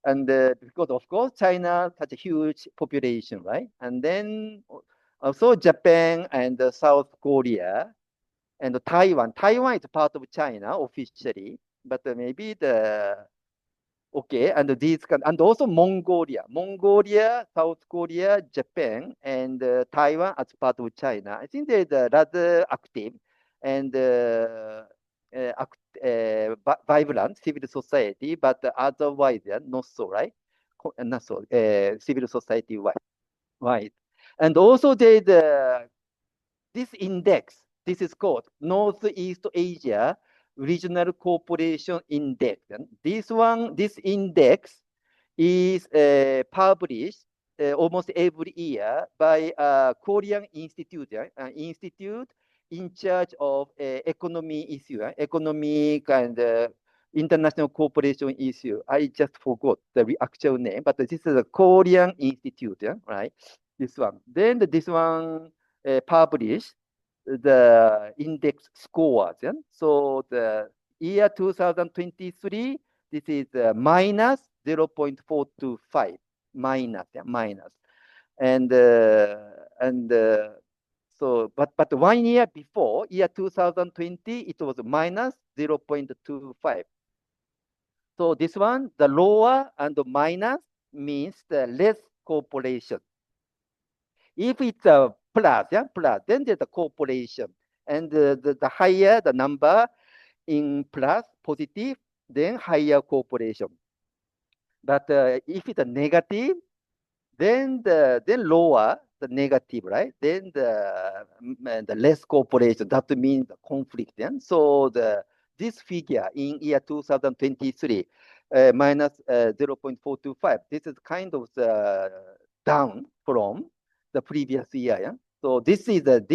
and because of course China has a huge population, right? And then also Japan and South Korea and Taiwan. Taiwan is part of China officially, but maybe and and also Mongolia, South Korea, Japan, and Taiwan as part of China. I think they're rather active and vibrant civil society, but otherwise not so, right? Not so civil society wide. And also this index. This is called Northeast Asia Regional Cooperation Index. And this index is published almost every year by a Korean institute, an institute in charge of economy issue, economic and international cooperation issue. I just forgot the actual name, but this is a Korean institute, right? This one. Then this one published the index scores. So the year 2023, this is minus 0.425, minus. And so, but 1 year before, year 2020, it was minus 0.25. So this one, the lower and the minus means the less cooperation. If it's a plus, then there's a cooperation. And the higher the number in plus, positive, then higher cooperation. But if it's a negative, then lower the negative, right? Then the less cooperation. That means the conflict. So this figure in year 2023 minus 0.425. This is kind of down from the previous year. So this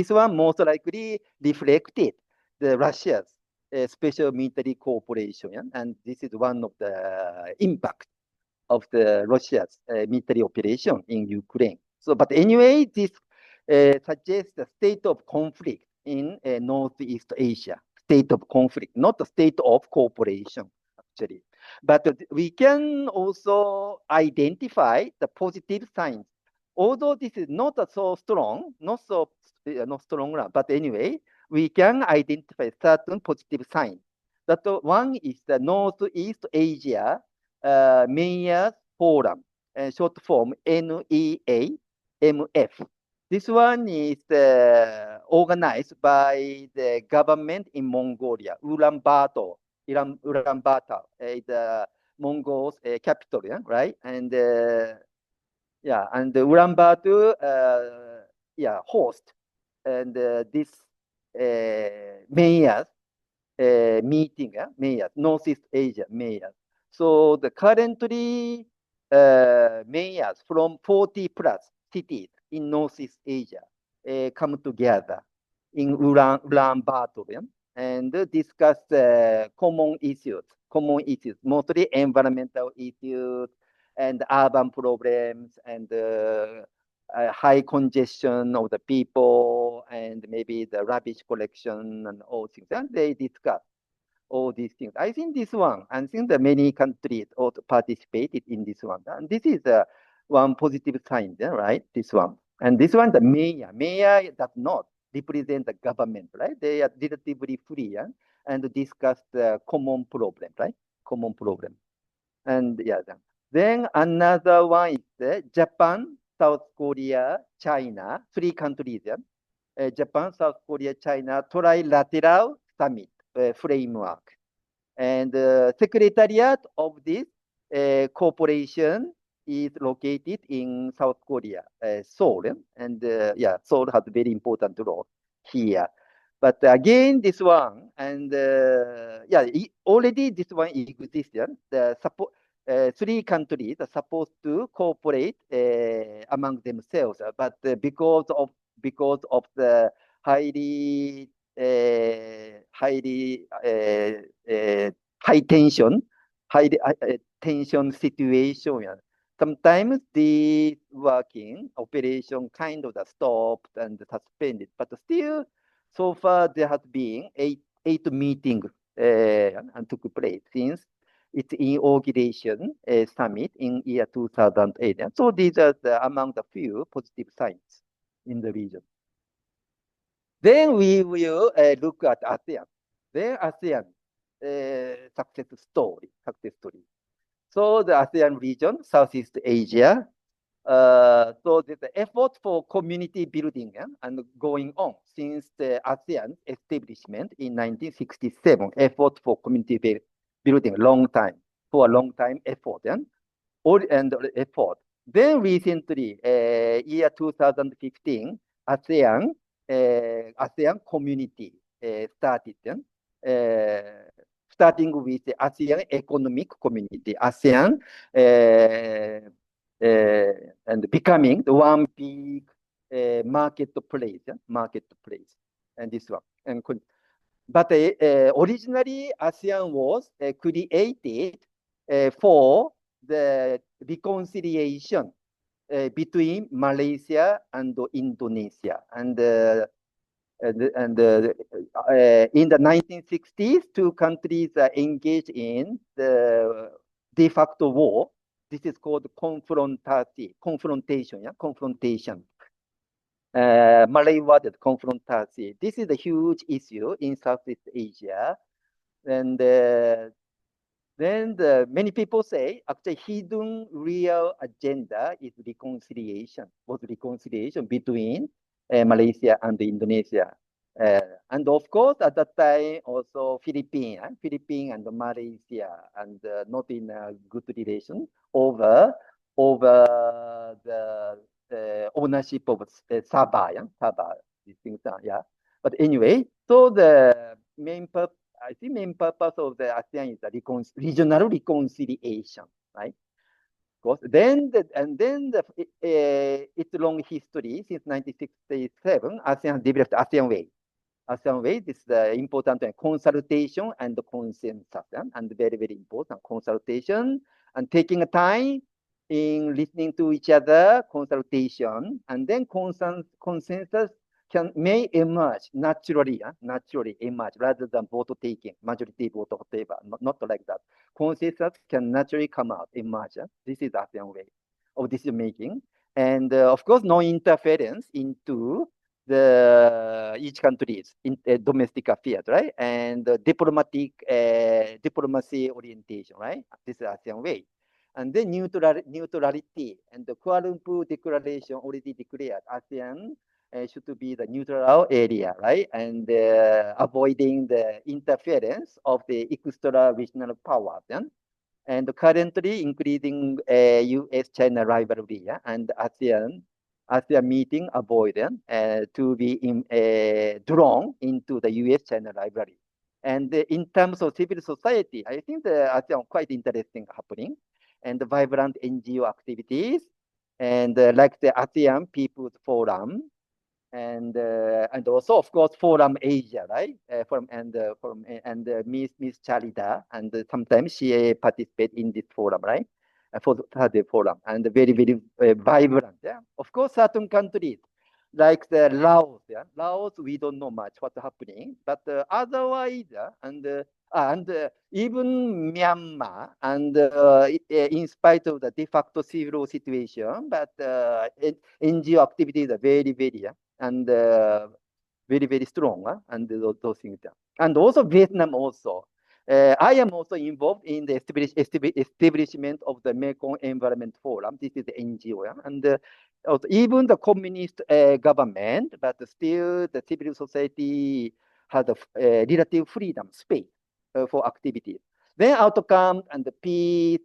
one most likely reflected the Russia's special military cooperation, and this is one of the impact of the Russia's military operation in Ukraine. So, but anyway, this suggests the state of conflict in Northeast Asia. State of conflict, not the state of cooperation, actually. But we can also identify the positive signs. Although this is not so strong, not strong, but anyway, we can identify certain positive signs. That one is the Northeast Asia Mayors Forum, short form NEA MF. This one is organized by the government in Mongolia, Ulaanbaatar, the Mongols' capital, yeah, right? And yeah, and the Ulaanbaatar, yeah, host and this mayors meeting, mayors, Northeast Asia mayors. So the currently mayors from 40 plus cities in Northeast Asia come together in Ulaanbaatar and discuss common issues, mostly environmental issues and urban problems and high congestion of the people and maybe the rubbish collection and all things. And they discuss all these things. I think this one, I think that many countries also participated in this one. And this is one positive sign, right? This one. And this one, the mayor. Mayor does not represent the government, right? They are relatively free and discuss the common problem, right? Common problem. And yeah, then another one is Japan, South Korea, China, three countries. Japan, South Korea, China, trilateral summit framework. And the secretariat of this corporation is located in South Korea, Seoul. And yeah, Seoul has a very important role here. But again, this one, and yeah, already this one exists. The support, three countries are supposed to cooperate among themselves, but because of the highly high tension, tension situation. Sometimes the working operation kind of stopped and suspended, but still, so far there has been eight meetings and took place since its inauguration summit in year 2008. And so these are among the few positive signs in the region. Then we will look at ASEAN. Then ASEAN success story. So the ASEAN region, Southeast Asia. So there's the effort for community building and going on since the ASEAN establishment in 1967. Effort for community building, for a long time effort and effort. Then recently, year 2015, ASEAN community started. Starting with the ASEAN economic community, ASEAN and becoming the one big marketplace, and this one. But originally, ASEAN was created for the reconciliation between Malaysia and Indonesia. And in the 1960s, two countries engaged in the de facto war. This is called confrontation. Malay word confrontation. This is a huge issue in Southeast Asia. And then many people say actually hidden real agenda is reconciliation between Malaysia and Indonesia. And of course, at that time, also Philippines and Malaysia, and not in a good relation over the ownership of Sabah, these things are, yeah. But anyway, so the main purpose of the ASEAN is the regional reconciliation, right? Of course, its long history since 1967, ASEAN developed ASEAN Way. ASEAN Way is the important consultation and consensus, and very, very important consultation and taking time in listening to each other, consultation, and then consensus may emerge naturally emerge rather than vote taking, majority vote whatever, not like that. Consensus can naturally come out, emerge. This is ASEAN way of decision making. And of course, no interference into each country's domestic affairs, right? And diplomacy orientation, right? This is ASEAN way. And then neutrality and the Kuala Lumpur Declaration already declared ASEAN should be the neutral area, right? And avoiding the interference of the extra regional powers. Yeah? And currently increasing US-China rivalry, yeah? And ASEAN meeting avoidance to be drawn into the US-China rivalry. And in terms of civil society, I think the ASEAN quite interesting happening, and the vibrant NGO activities, and like the ASEAN People's Forum, and also of course Forum Asia, right? Miss Charida, and sometimes she participate in this forum, right? For the forum, and very vibrant. Yeah, of course certain countries like the Laos, yeah, Laos we don't know much what's happening, but otherwise, even Myanmar, and in spite of the de facto civil situation, but NGO activities are very and very strong, and those things. And also Vietnam also. I am also involved in the establishment of the Mekong Environment Forum. This is the NGO, yeah? And even the communist government, but still the civil society has a relative freedom space for activities. Then outcome and the peace,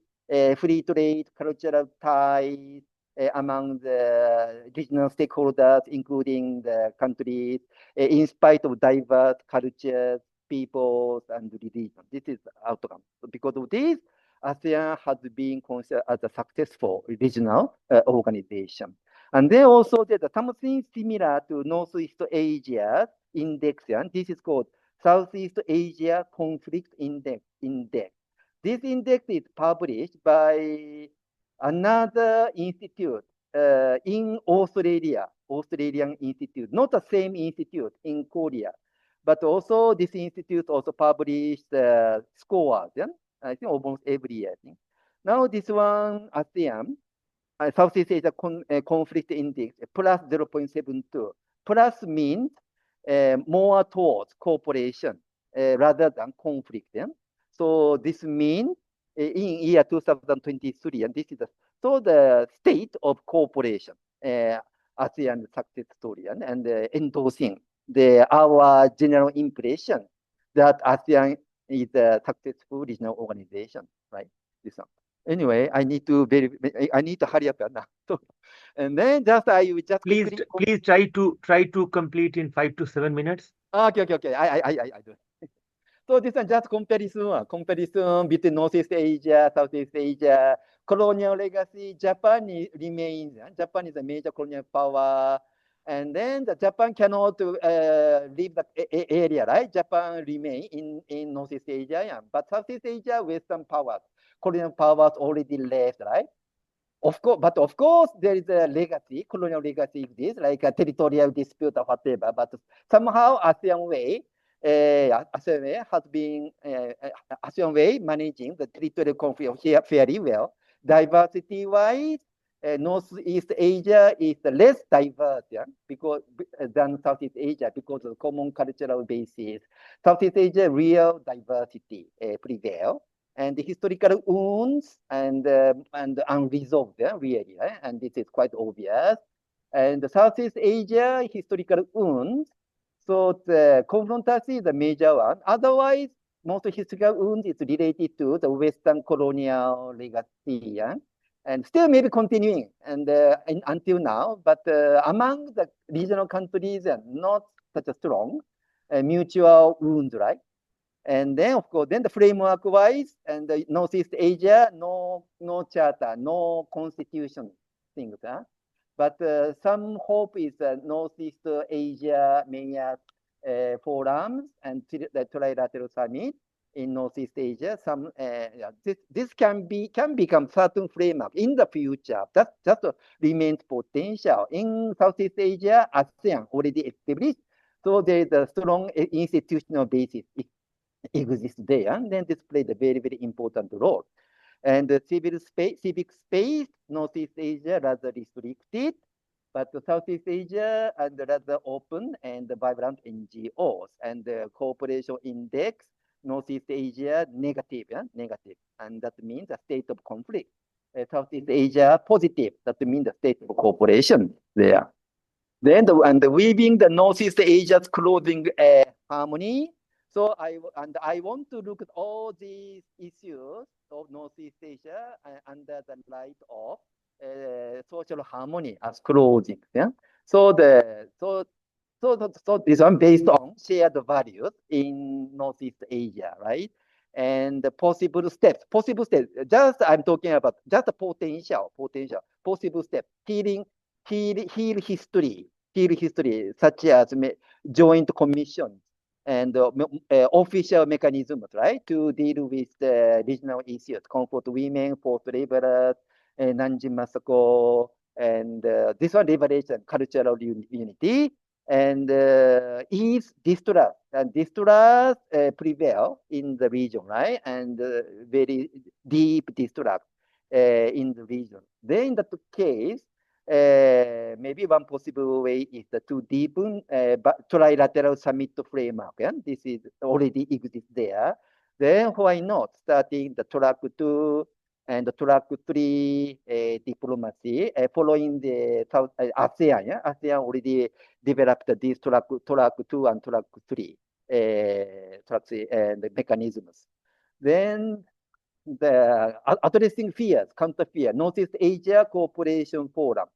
free trade, cultural ties, among the regional stakeholders, including the countries, in spite of diverse cultures, peoples, and religions. This is the outcome. So because of this, ASEAN has been considered as a successful regional organization. And then also there's something similar to Northeast Asia index, and this is called Southeast Asia Conflict Index. This index is published by another institute in Australia, Australian institute, not the same institute in Korea, but also this institute also published scores, yeah? I think almost every year. I think. Now this one, ASEAN, Southeast Asia conflict index, plus 0.72. Plus means more towards cooperation rather than conflict. Yeah? So this means in year 2023, and this is the state of cooperation, ASEAN success story, and endorsing our general impression that ASEAN is a successful regional organization, right? This one. Anyway, I need to hurry up now. So, and then I will just please try to complete in 5 to 7 minutes. Okay. I do. So this is just comparison between Northeast Asia, Southeast Asia, colonial legacy. Japan remains. Japan is a major colonial power, and then Japan cannot leave the area, right? Japan remain in Northeast Asia, yeah. But Southeast Asia, Western powers, colonial powers already left, right? Of course, but of course, there is a legacy, colonial legacy exists, like a territorial dispute or whatever. But somehow, ASEAN way has been ASEAN way managing the territorial conflict here fairly well. Diversity-wise, Northeast Asia is less diverse, yeah, than Southeast Asia because of common cultural basis. Southeast Asia, real diversity prevail. And the historical wounds and unresolved, yeah, really, right? And this is quite obvious. And the Southeast Asia historical wounds, so the confrontation is the major one. Otherwise, most historical wounds is related to the Western colonial legacy, yeah? And still maybe continuing and until now. But among the regional countries, not such a strong mutual wounds, right? And then, of course, then the framework-wise, and the Northeast Asia, no charter, no constitution things. Huh? But some hope is Northeast Asia Mayor forums and the trilateral summit in Northeast Asia. Some this can become certain framework in the future. That just remains potential in Southeast Asia. ASEAN already established, so there is a strong institutional basis exists there, and then this played a very important role. And the civic space, Northeast Asia rather restricted, but the Southeast Asia and rather open and vibrant NGOs. And the cooperation index, Northeast Asia negative, yeah? Negative, and that means a state of conflict. Southeast Asia positive, that means the state of cooperation there. Then and weaving the Northeast Asia's clothing harmony. So I want to look at all these issues of Northeast Asia under the light of social harmony as clothing. Yeah. So this one based on shared values in Northeast Asia, right? And the possible steps. Just I'm talking about just a potential, possible step. Heal history, such as joint commissions and official mechanisms, right, to deal with the regional issues, comfort women, forced laborers, Nanjing massacre, and this one liberation, cultural unity, and ease distrust. And distrust prevail in the region, right? And very deep distrust in the region. Then in that case, maybe one possible way is to deepen trilateral summit framework. And this is already exists there. Then why not starting the track 2 and the track 3 diplomacy following the South ASEAN? Yeah? ASEAN already developed this track 2 and track 3 and the mechanisms. Then the addressing fears, counter fear, Northeast Asia Cooperation Forum.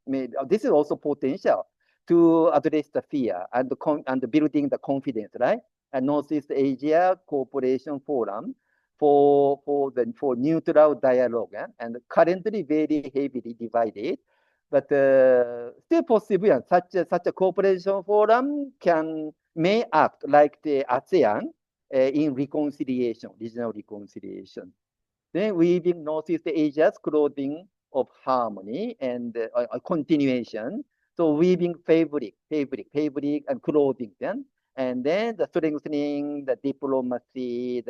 This is also potential to address the fear and building the confidence, right? And Northeast Asia Cooperation Forum for neutral dialogue, and currently very heavily divided, but still possible. And such a cooperation forum may act like the ASEAN in reconciliation, regional reconciliation. Then weaving Northeast Asia's clothing of harmony and a continuation. So weaving fabric and clothing then. And then the strengthening the diplomacy,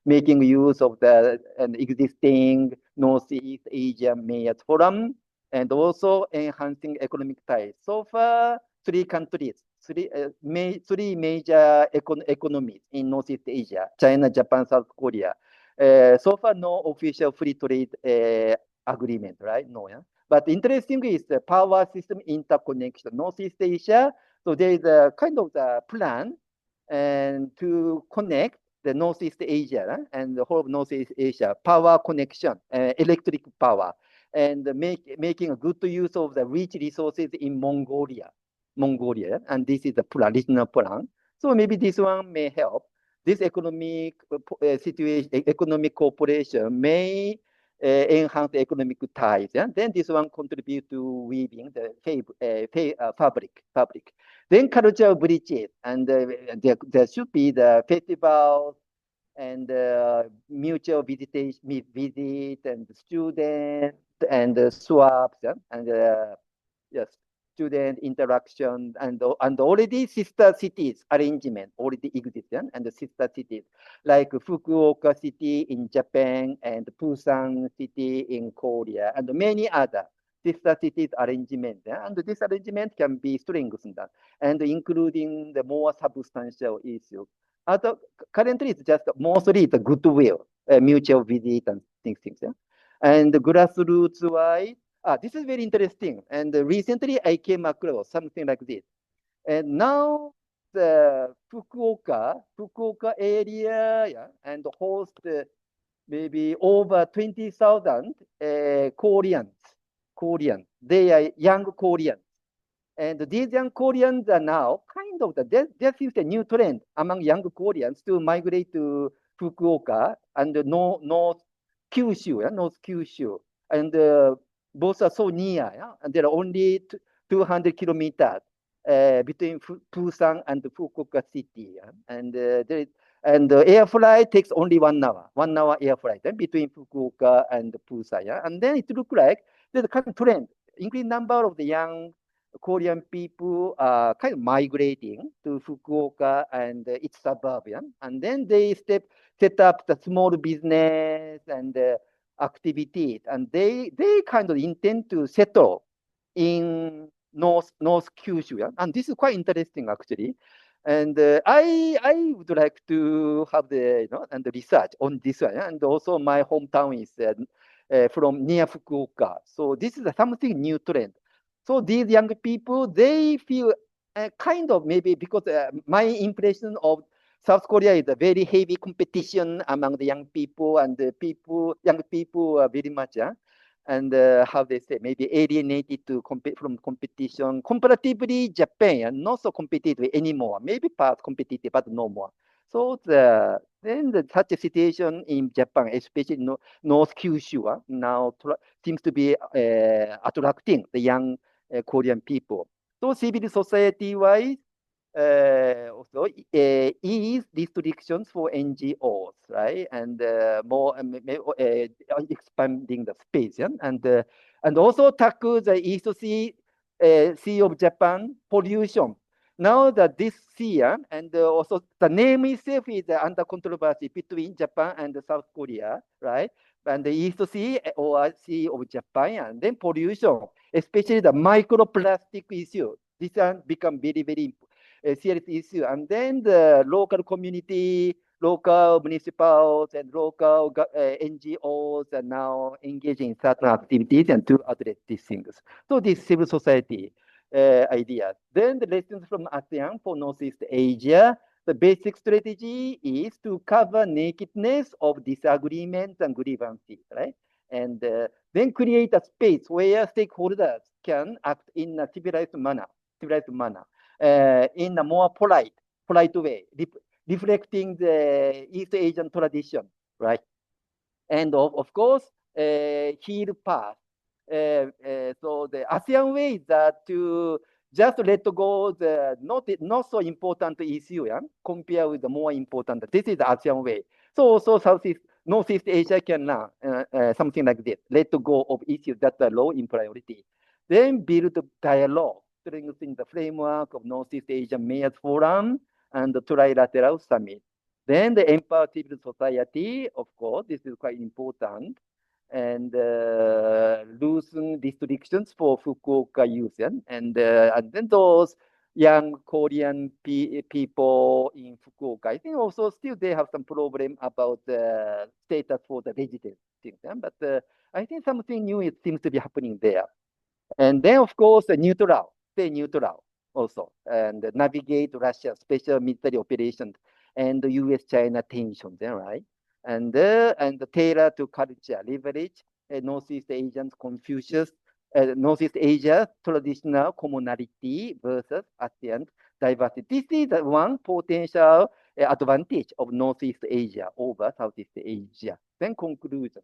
making use of the existing Northeast Asia Mayors Forum, and also enhancing economic ties. So far, three countries, three major economies in Northeast Asia: China, Japan, South Korea. So far, no official free trade agreement, right? No, yeah. But interesting is the power system interconnection, Northeast Asia. So there is a kind of the plan and to connect the Northeast Asia and the whole of Northeast Asia, power connection, electric power, and making a good use of the rich resources in Mongolia. And this is the plan, regional plan. So maybe this one may help. This economic situation, economic cooperation may enhance economic ties. Yeah? Then this one contribute to weaving the fabric. Then cultural bridges, and there should be the festivals and mutual visit and student and swaps, yeah? And yes, student interaction, and already sister cities arrangement already exists, yeah? And the sister cities like Fukuoka city in Japan and Busan city in Korea and many other sister cities arrangement, yeah? And this arrangement can be strengthened and including the more substantial issue. Currently, it's just mostly the goodwill, mutual visit and things, yeah? And grassroots wise, this is very interesting. And recently I came across something like this. And now the Fukuoka area, yeah, and host maybe over 20,000 Koreans. They are young Koreans. And these young Koreans are now kind of there seems a new trend among young Koreans to migrate to Fukuoka and North Kyushu, and both are so near, yeah? And there are only 200 kilometers between Busan and Fukuoka city, yeah? And the air flight takes only 1 hour, air flight between Fukuoka and Busan, yeah? And then it looks like there's a kind of trend, increasing number of the young Korean people are kind of migrating to Fukuoka and its suburb, yeah? And then they set up the small business and activities, and they kind of intend to settle in North Kyushu, yeah? And this is quite interesting actually. And I would like to have the and the research on this one, yeah? And also my hometown is from near Fukuoka, so this is something new trend. So these young people, they feel kind of maybe because my impression of South Korea is a very heavy competition among the young people, and the young people are very much, and how they say, maybe alienated to from competition. Comparatively, Japan, not so competitive anymore. Maybe past competitive, but no more. So such a situation in Japan, especially North Kyushu, now seems to be attracting the young Korean people. So civil society-wise, also ease restrictions for NGOs, right? And more expanding the space, yeah? And also tackle the East Sea of Japan pollution. Now that this sea, and also the name itself is under controversy between Japan and South Korea, right? And the East Sea or Sea of Japan, and then pollution, especially the microplastic issue. This has become very, very serious issue. And then the local community, local municipals, and local NGOs are now engaging in certain activities and to address these things. So this civil society idea. Then the lessons from ASEAN for Northeast Asia. The basic strategy is to cover nakedness of disagreements and grievances, right? And then create a space where stakeholders can act in a civilized manner, in a more polite way, reflecting the East Asian tradition, right? And of course, heal path. So the ASEAN way is that to just let go the not so important issue, compare with the more important. This is the ASEAN way. So Northeast Asia can learn something like this. Let go of issues that are low in priority. Then build dialogue, strengthen the framework of Northeast Asian Mayors Forum and the Trilateral Summit. Then the empower civil society, of course, this is quite important, and loosen restrictions for Fukuoka youth, and then those young Korean people in Fukuoka, I think also still they have some problem about the status for the residents, but I think something new it seems to be happening there. And then, of course, stay neutral also, and navigate Russia's special military operations and the U.S.-China tensions, right? And tailor to culture, leverage Northeast Asians Confucius, Northeast Asia traditional commonality versus ASEAN diversity. This is the one potential advantage of Northeast Asia over Southeast Asia. Then conclusion.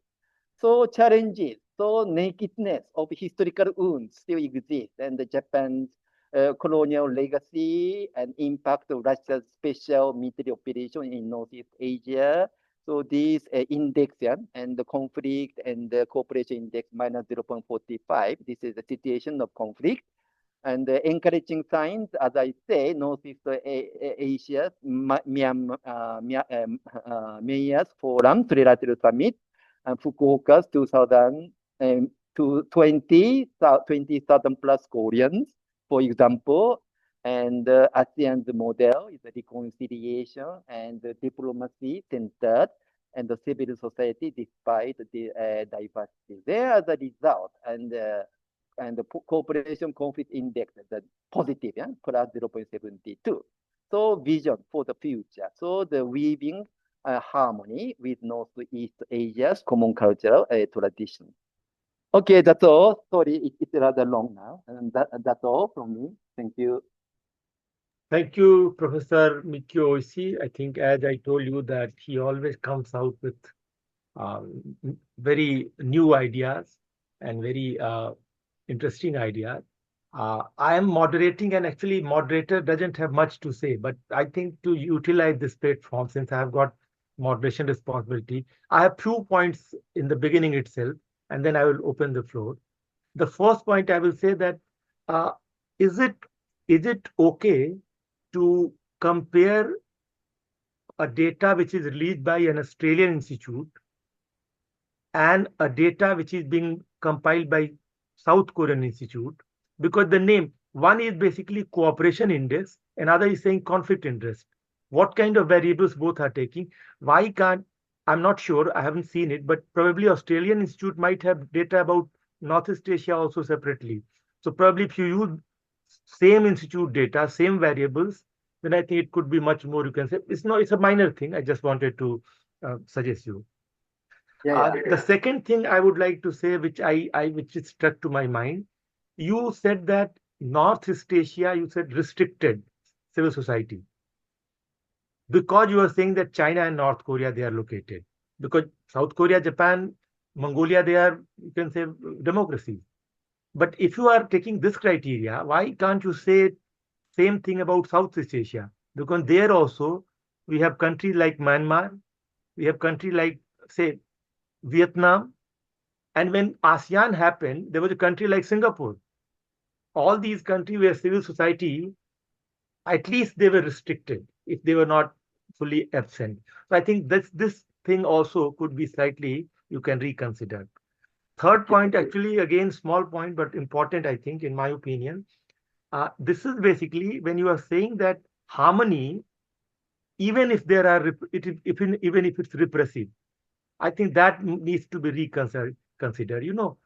So challenges, so nakedness of historical wounds still exist, and Japan's colonial legacy and impact of Russia's special military operation in Northeast Asia. So these index, and the conflict and the cooperation index minus 0.45. This is the situation of conflict. And the encouraging signs, as I say, Northeast Asia, Mayors Forum, Trilateral Summit, and Fukuoka's 20,000 plus Koreans, for example. And ASEAN's model is a reconciliation and diplomacy centered, and the civil society despite the diversity. There are the result, and the cooperation conflict index, the positive, plus 0.72. So vision for the future. So the weaving harmony with Northeast Asia's common cultural tradition. Okay, that's all. Sorry, it's rather long now. And that's all from me. Thank you. Thank you, Professor Mikio Oishi. I think, as I told you, that he always comes out with very new ideas and very interesting ideas. I am moderating, and actually moderator doesn't have much to say, but I think to utilize this platform, since I have got moderation responsibility, I have few points in the beginning itself, and then I will open the floor. The first point I will say that is it okay to compare a data which is released by an Australian institute and a data which is being compiled by South Korean institute, because the name, one is basically cooperation index, another is saying conflict interest. What kind of variables both are taking? Why can't, I'm not sure, I haven't seen it, but probably Australian institute might have data about Northeast Asia also separately. So probably if you use same institute data, same variables, then I think it could be much more, you can say, it's a minor thing. I just wanted to suggest you. The second thing I would like to say, which is struck to my mind, you said that Northeast Asia, you said restricted civil society, because you are saying that China and North Korea, they are located. Because South Korea, Japan, Mongolia, they are, you can say, democracies. But if you are taking this criteria, why can't you say same thing about Southeast Asia? Because there also we have countries like Myanmar, we have countries like, say, Vietnam, and when ASEAN happened, there was a country like Singapore. All these countries where civil society, at least they were restricted, if they were not fully absent. So I think this thing also could be slightly, you can reconsider. Third point, actually, again, small point, but important, I think, in my opinion. This is basically when you are saying that harmony, even if there are, even if it's repressive, I think that needs to be reconsidered. You know,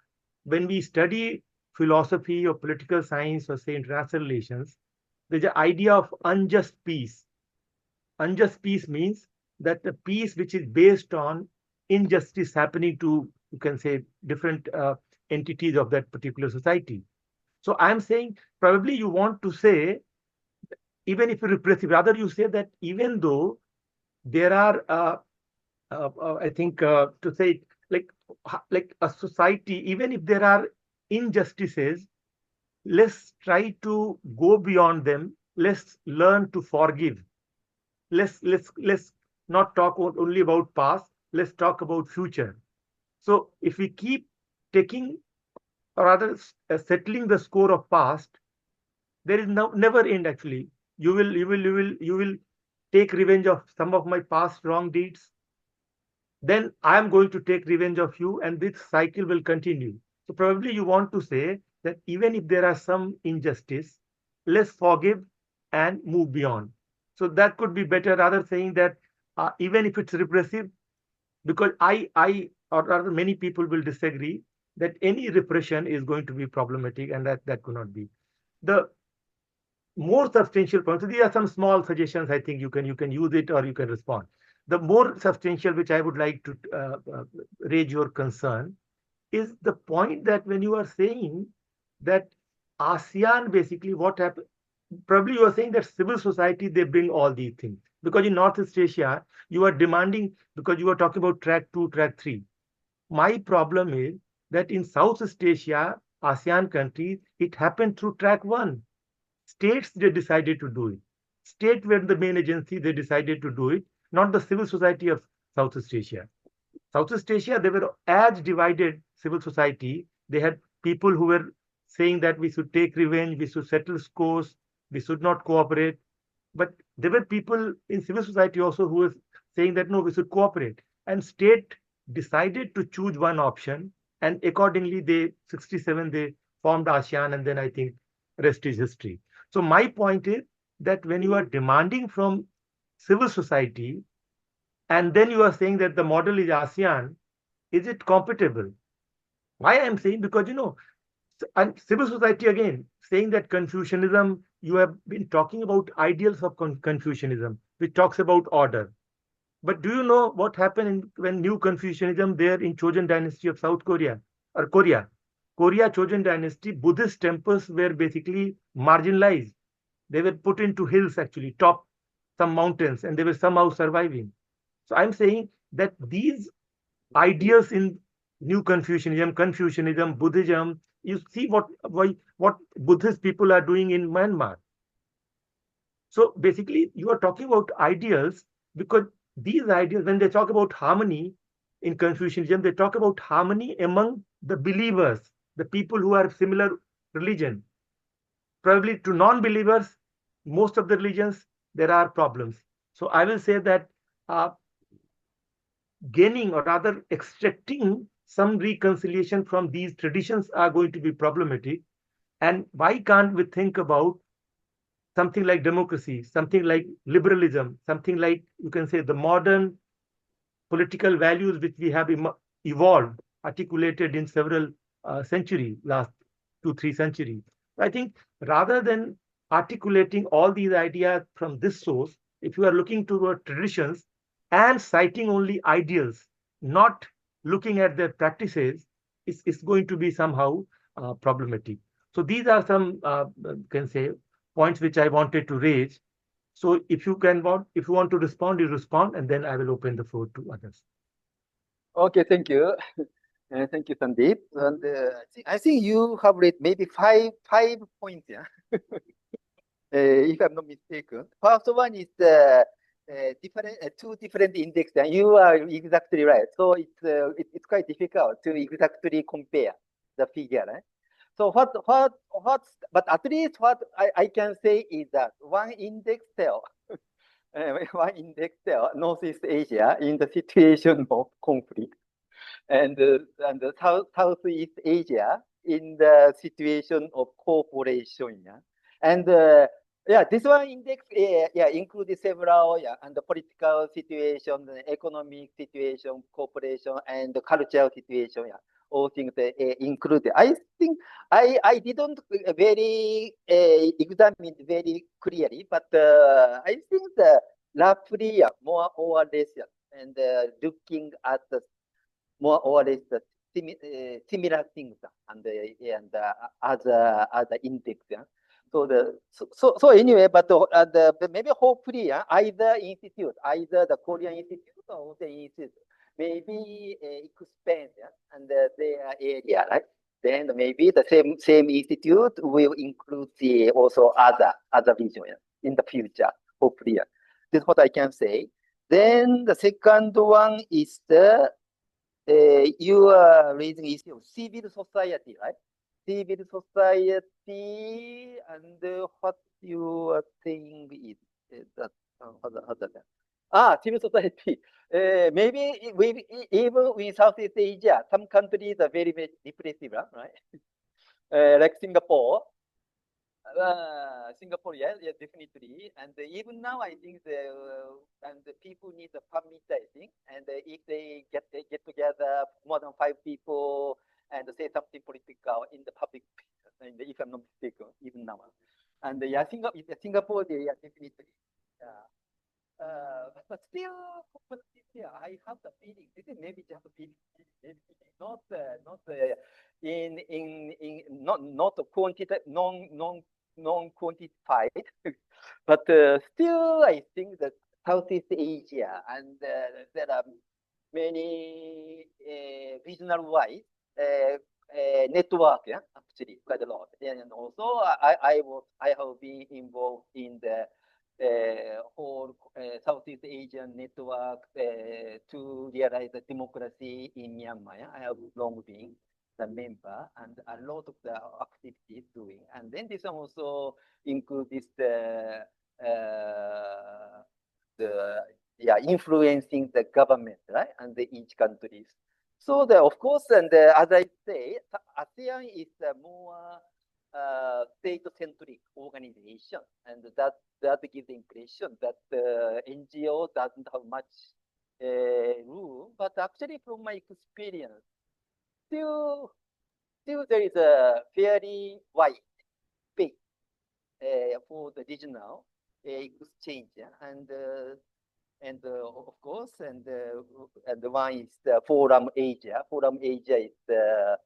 when we study philosophy or political science or say international relations, there's an idea of unjust peace. Unjust peace means that the peace which is based on injustice happening to, you can say, different entities of that particular society. So I'm saying probably you want to say, even if repressive, rather you say that even though there are, I think to say it, like a society, even if there are injustices, let's try to go beyond them. Let's learn to forgive. Let's not talk only about past. Let's talk about future. So if we keep taking, or rather settling the score of past, there is never end. Actually, you will take revenge of some of my past wrong deeds. Then I am going to take revenge of you, and this cycle will continue. So probably you want to say that even if there are some injustice, let's forgive and move beyond. So that could be better, rather saying that even if it's repressive, because or rather many people will disagree that any repression is going to be problematic, and that could not be. The more substantial point. So these are some small suggestions. I think you can use it or you can respond. The more substantial, which I would like to raise your concern, is the point that when you are saying that ASEAN, basically what happened, probably you are saying that civil society, they bring all these things. Because in Northeast Asia, you are demanding, because you are talking about track 2, track 3. My problem is that in Southeast Asia, ASEAN countries, it happened through track 1. States, they decided to do it. State were the main agency, they decided to do it, not the civil society of Southeast Asia. Southeast Asia, they were as divided civil society. They had people who were saying that we should take revenge, we should settle scores, we should not cooperate. But there were people in civil society also who were saying that no, we should cooperate. And state decided to choose one option, and accordingly, 67, they formed ASEAN, and then I think rest is history. So my point is that when you are demanding from civil society, and then you are saying that the model is ASEAN, is it compatible? Why I'm saying, because and civil society again saying that Confucianism, you have been talking about ideals of Confucianism, which talks about order. But do you know what happened when New Confucianism there in Chosun dynasty of South Korea or Korea? Korea Chosun dynasty, Buddhist temples were basically marginalized. They were put into hills, actually, top some mountains, and they were somehow surviving. So I'm saying that these ideas in New Confucianism, Buddhism, you see what Buddhist people are doing in Myanmar. So basically, you are talking about ideals, because these ideas, when they talk about harmony in Confucianism, they talk about harmony among the believers, the people who are similar religion. Probably to non-believers, most of the religions, there are problems. So I will say that gaining, or rather extracting some reconciliation from these traditions are going to be problematic. And why can't we think about something like democracy, something like liberalism, something like, you can say, the modern political values which we have evolved, articulated in several centuries last. 2-3 centuries. I think rather than articulating all these ideas from this source, if you are looking toward traditions and citing only ideals, not looking at their practices, it's going to be somehow problematic. So these are some can say points which I wanted to raise. So if you want to respond, you respond, and then I will open the floor to others. Okay, thank you. Thank you, Sandeep. And I think you have read maybe five points, yeah. If I'm not mistaken. First one is the two different indexes, and you are exactly right. So it's quite difficult to exactly compare the figure, right? So but at least what I can say is that one index cell, one index cell, Northeast Asia in the situation of conflict, and Southeast Asia in the situation of cooperation. Yeah? And yeah, this one index included several and the political situation, the economic situation, cooperation, and the cultural situation. Yeah, all things included. I think I didn't very examine very clearly, but I think the roughly more or less, and looking at the more or less the similar things and other index. Yeah. So anyway, but maybe hopefully either institute, either the Korean institute or the institute, maybe expand and their area, right? Then maybe the same institute will include the also other region in the future, hopefully. This is what I can say. Then the second one is the you are raising issue of civil society, right? Civil society and what you are saying is that civil society. Maybe even in Southeast Asia, some countries are very, very repressive, right? Like Singapore. Singapore, yeah, definitely. And even now, I think the people need a permit, I think. And if they get together, more than 5 people, and say something political in the public, and if I'm not mistaken, even now. And yeah, Singapore, yeah, definitely. But still, I have the feeling. This is maybe just a feeling, maybe not not quantitative, non-quantified, but still, I think that Southeast Asia and there are many regional-wide network, yeah, actually quite a lot. And also, I have been involved in the whole Southeast Asian network to realize the democracy in Myanmar. Yeah? I have long been the member and a lot of the activities doing. And then this also includes the influencing the government, right, and each countries. So of course, and as I say, ASEAN is more state-centric organization, and that gives the impression that NGO doesn't have much room. But actually, from my experience, still there is a fairly wide space for the regional exchange, and of course, and one is the Forum Asia. Forum Asia is the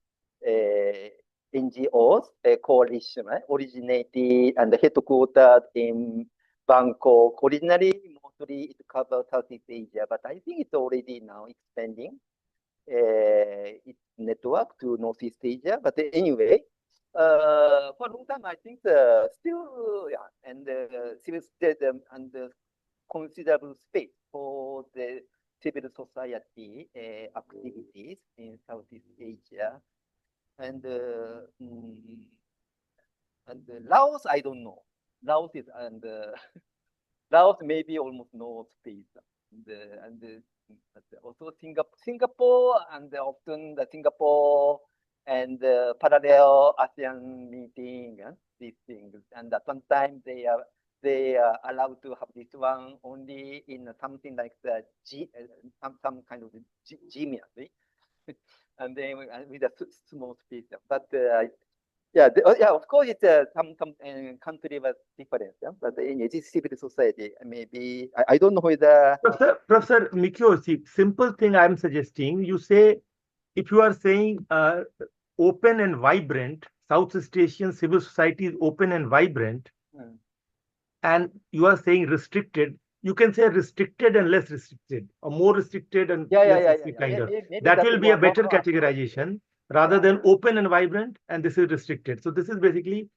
NGOs coalition, right? Originated and headquartered in Bangkok. Originally, mostly it covers Southeast Asia, but I think it's already now expanding its network to Northeast Asia. But anyway, for a long time, I think still, and civil state and considerable space for the civil society activities in Southeast Asia. And Laos, I don't know. Laos is Laos maybe almost no space. And also Singapore, and often the Singapore and parallel ASEAN meeting, these things. And sometimes they are allowed to have this one only in something like the some kind of gym, right? And then with a small space. But Yeah, yeah. Of course, it's some country was different, yeah? But in a civil society, maybe I don't know whether. Professor Mikio, see, simple thing I'm suggesting. You say if you are saying open and vibrant, Southeast Asian civil society is open and vibrant, and you are saying restricted, you can say restricted and less restricted, or more restricted and less restricted, kind of. Maybe That will be a better more categorization rather than open and vibrant, and this is restricted. So this is basically,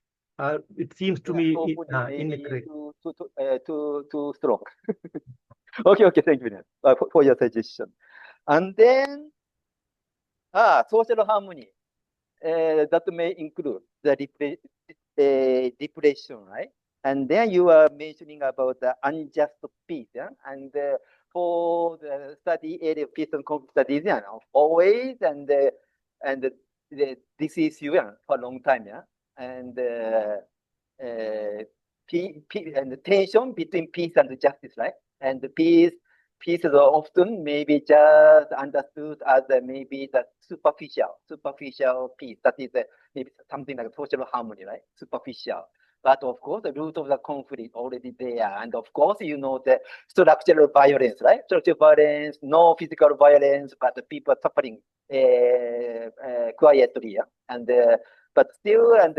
it seems to me, incorrect. too strong. Okay, thank you for your suggestion. And then, social harmony. That may include the depression, right? And then you are mentioning about the unjust peace, yeah? And for the study area of peace and conflict studies, yeah, always and this issue, yeah, for a long time, yeah, and and the tension between peace and justice, right? And the peace is often maybe just understood as maybe the superficial peace. That is maybe something like social harmony, right? Superficial. But of course, the root of the conflict already there. And of course, you know, the structural violence, right? Structural violence, no physical violence, but the people suffering quietly. Yeah? And but still, and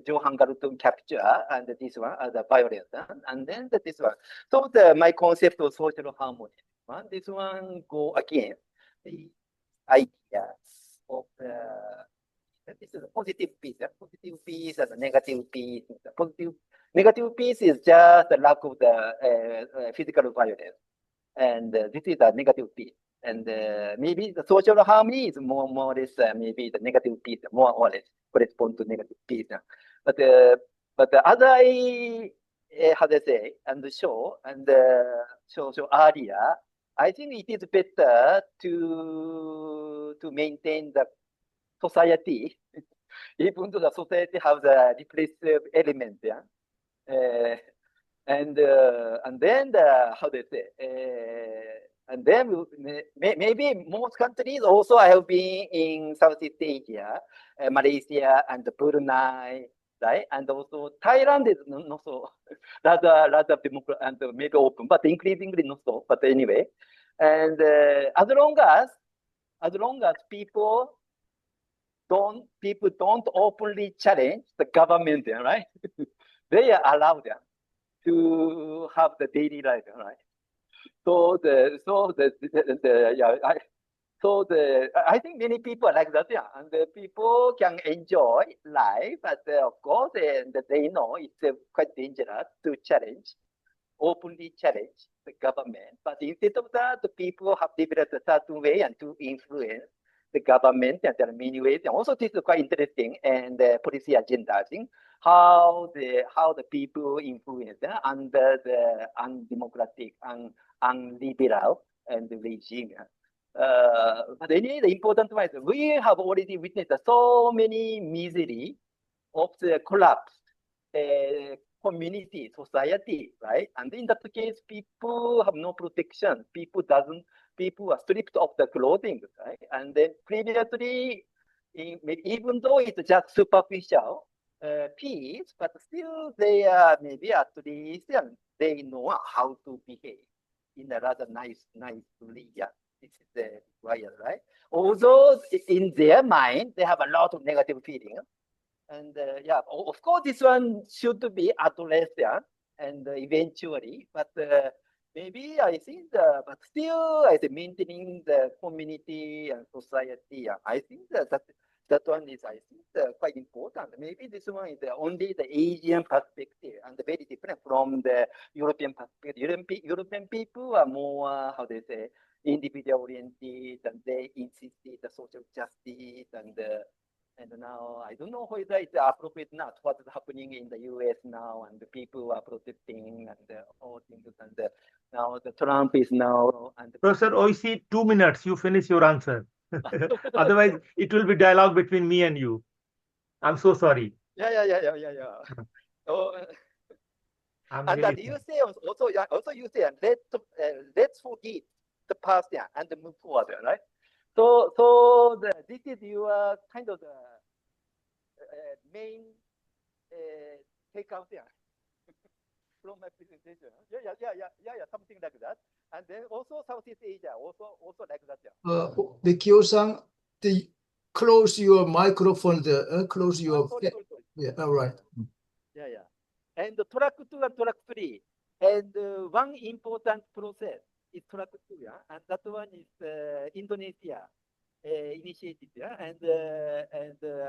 Johan Galton capture and this one the violence, and then this one. So my concept of social harmony. This one go again the idea of this is a positive peace, positive peace and a negative peace. The negative peace is just the lack of the physical violence, and this is a negative peace. And maybe the social harmony is more or less maybe the negative piece, more or less correspond to negative piece. But as I how to say and show earlier, I think it is better to maintain the society, even though the society has a repressive element. Yeah. And then how do you say? And then maybe most countries also I have been in Southeast Asia, Malaysia and Brunei, right? And also Thailand is not so rather democratic and maybe open, but increasingly not so. But anyway, and as long as people don't openly challenge the government, right? They are allowed to have the daily life, right? I think many people like that, yeah, and the people can enjoy life, but of course, and they know it's quite dangerous to openly challenge the government. But instead of that, the people have developed a certain way and to influence the government, and there are many ways. And also, this is quite interesting and policy agenda thing. How the people influence under the undemocratic and unliberal and regime. But anyway, the important one is we have already witnessed so many misery of the collapse community, society, right? And in that case, people have no protection. People are stripped of the clothing, right? And then previously, even though it's just superficial peace, but still they are maybe at least they know how to behave in a rather nicely. Yeah, this is the required, right? Although in their mind they have a lot of negative feeling. And yeah, of course, this one should be addressed, yeah, and eventually, but maybe I think, but still, I think maintaining the community and society, yeah, I think that one is, I think, quite important. Maybe this one is only the Asian perspective and very different from the European perspective. European people are more, how they say, individual oriented, and they insisted the social justice and now I don't know whether it's appropriate not what is happening in the U.S. now, and the people are protesting and all things, and now the Trump is now. And Professor Oishi, 2 minutes. You finish your answer. Otherwise, it will be dialogue between me and you. I'm so sorry. Yeah. So, I'm and really you say also you say let's forgive the past, yeah, and move forward, right? So this is your kind of main takeout from my presentation. Something like that. And then also Southeast Asia, also like that. Mikio-san, close your microphone there. Close your. Sorry. Yeah, all right. And track 2 and track 3. And one important process is track 2, and that one is Indonesia initiated, and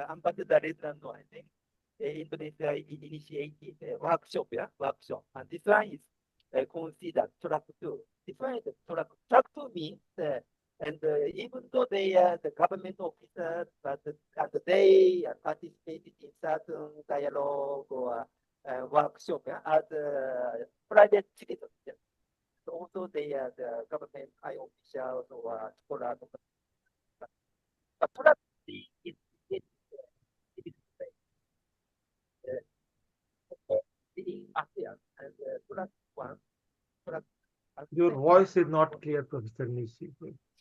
Ambassador Redland, I think, Indonesia initiated workshop, and this one is considered track 2. This one is track 2 means, and even though they are the government officers, but they participated in certain dialogue or workshop as private citizens. So also they are the government high officials or scholars. But practically, it is in ASEAN and track 1. Your voice is not clear, Professor Nishi.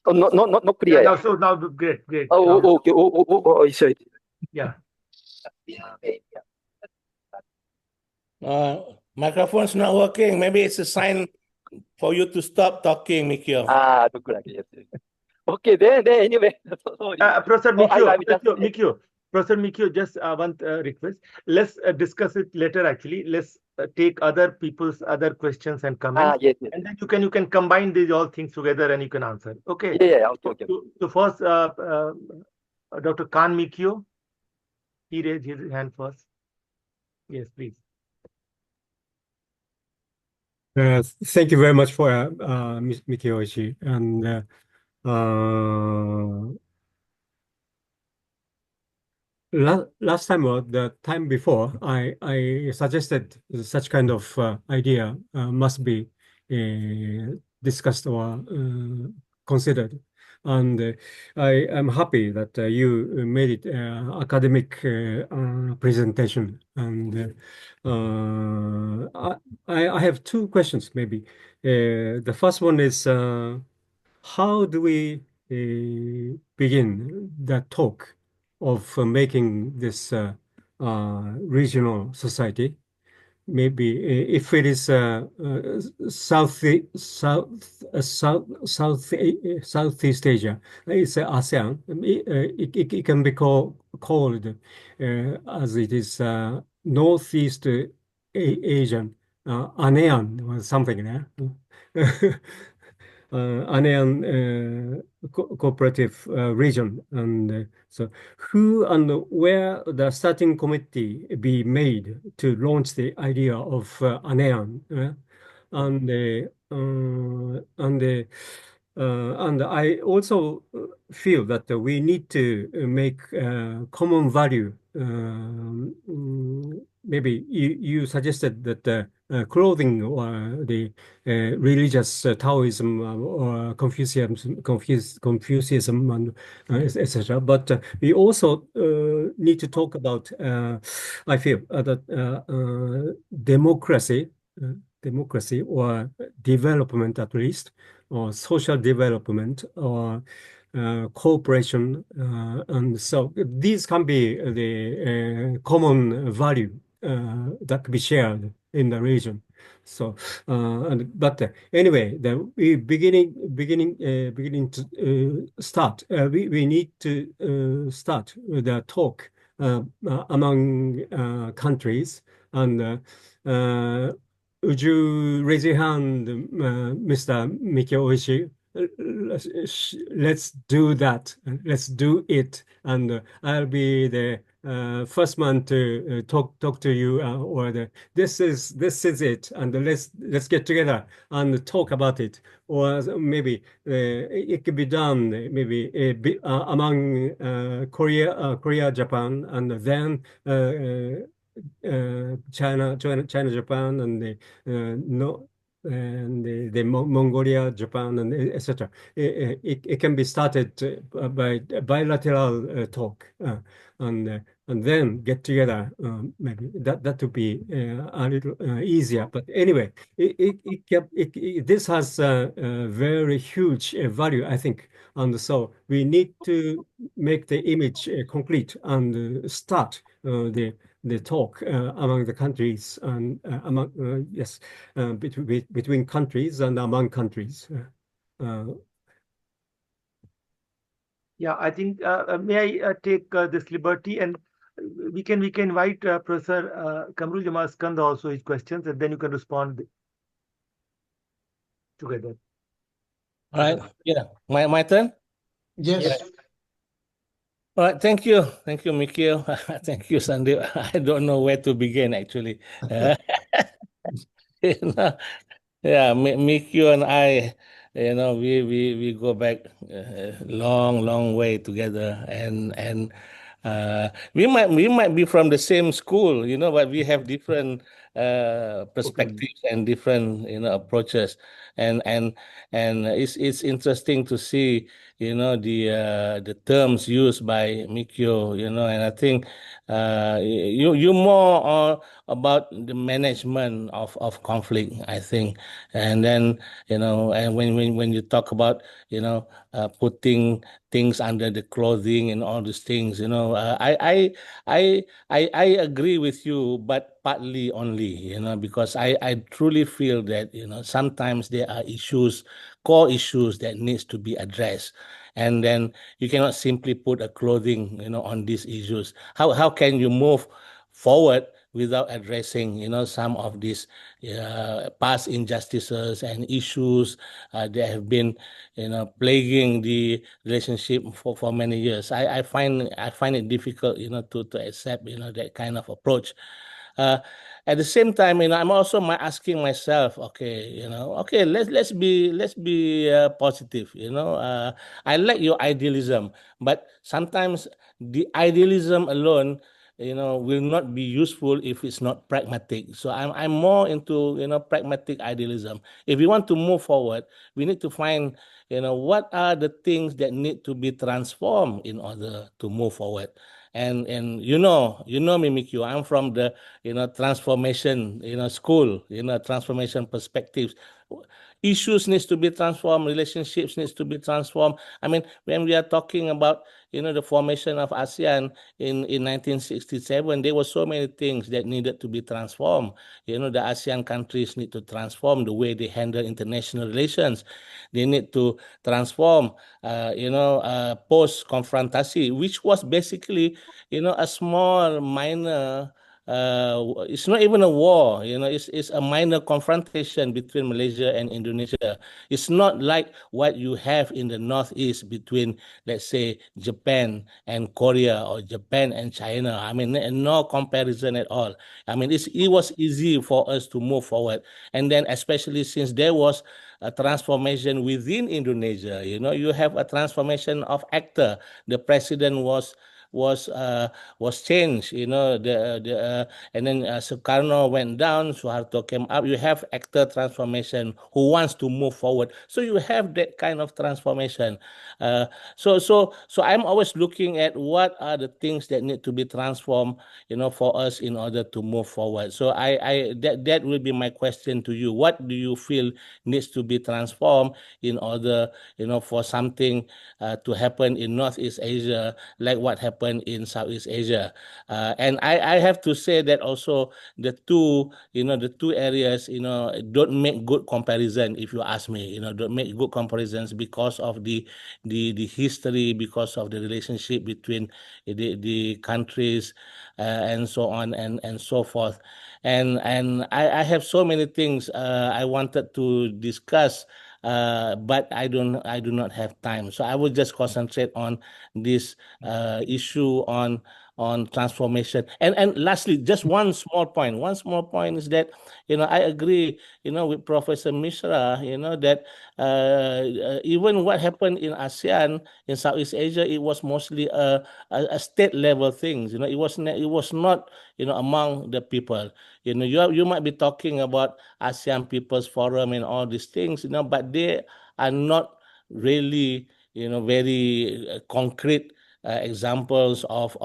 Oh, not clear. Yeah, so now great. Okay. Sure. Yeah. Microphone's not working. Maybe it's a sign for you to stop talking, Mikio. Look like yes. Okay, then anyway. Professor Mikio, Professor Mikio, just one request. Let's discuss it later. Actually, let's take other people's other questions and comments. Yes. And then you can combine these all things together and you can answer. Okay. Yeah. Okay. So first, Dr. Khan Mikio, he raised his hand first. Yes, please. Thank you very much for Mikio Oishi. And last time or the time before, I suggested such kind of idea must be discussed or considered. And I am happy that you made it academic presentation. And I have two questions, maybe. The first one is, how do we begin the talk of making this regional society? Maybe if it is Southeast Asia, it's ASEAN. It can be called as it is Northeast Asian, ASEAN or something there. ASEAN cooperative region, and so who and where the starting committee be made to launch the idea of ASEAN, and I also feel that we need to make common value. Maybe you suggested that clothing or the religious Taoism or Confucianism and etc. But we also need to talk about, I feel, that democracy or development at least, or social development or cooperation, and so these can be the common value that can be shared in the region. So, but anyway, we beginning to start. We need to start the talk among countries. And would you raise your hand, Mr. Mikio Oishi? Let's do that. Let's do it, and I'll be the first man to talk to you, or this is it, and let's get together and talk about it. Or maybe it could be done maybe among Korea, Japan, and then China, Japan, and the Mongolia, Japan, and etc. It can be started by bilateral talk, and and then get together. Maybe that would be a little easier. But anyway, this has a very huge value, I think. And so we need to make the image concrete and start the talk among the countries and between countries and among countries. Yeah, I think may I take this liberty, and we can invite Professor Kamrul Jamal Skand also his questions, and then you can respond together. All right. Yeah. My turn. Yes. All right. Thank you, Mikio. Thank you, Sandeep. I don't know where to begin actually. You know, yeah, Mikio and I, we go back long way together, and we might be from the same school, but we have different perspectives and different approaches, and it's interesting to see the terms used by Mikio, and I think you more about the management of conflict, I think, and then and when you talk about putting things under the clothing and all these things, I agree with you, but partly only, because I truly feel that sometimes there are core issues that needs to be addressed, and then you cannot simply put a clothing on these issues. How can you move forward without addressing some of these past injustices and issues that have been plaguing the relationship for many years? I find it difficult to accept that kind of approach. At the same time, I'm also asking myself, okay, let's be positive. I like your idealism, but sometimes the idealism alone, will not be useful if it's not pragmatic. So I'm more into pragmatic idealism. If we want to move forward, we need to find what are the things that need to be transformed in order to move forward. And you know me, Mikio, I'm from the transformation school, transformation perspectives. Issues needs to be transformed, relationships needs to be transformed. I mean, when we are talking about the formation of ASEAN in 1967, there were so many things that needed to be transformed. The ASEAN countries need to transform the way they handle international relations. They need to transform post confrontasi, which was basically a small minor it's not even a war, it's a minor confrontation between Malaysia and Indonesia. It's not like what you have in the Northeast between, let's say, Japan and Korea or Japan and China. I mean, no comparison at all. I mean, it was easy for us to move forward. And then especially since there was a transformation within Indonesia, you have a transformation of actor. The president was changed, and then Sukarno went down, Suharto came up. You have actor transformation who wants to move forward. So you have that kind of transformation. So I'm always looking at what are the things that need to be transformed, for us in order to move forward. So that will be my question to you. What do you feel needs to be transformed in order, for something to happen in Northeast Asia, like what happened in Southeast Asia? And I have to say that also the two areas, don't make good comparison. If you ask me, don't make good comparisons because of the history, because of the relationship between the countries, and so on and so forth. And I have so many things I wanted to discuss, but I do not have time. So I will just concentrate on this issue on transformation. And lastly, just one small point. One small point is that I agree with Professor Mishra, that even what happened in ASEAN, in Southeast Asia, it was mostly a state level things. It was not among the people. You might be talking about ASEAN People's Forum and all these things, but they are not really very concrete examples of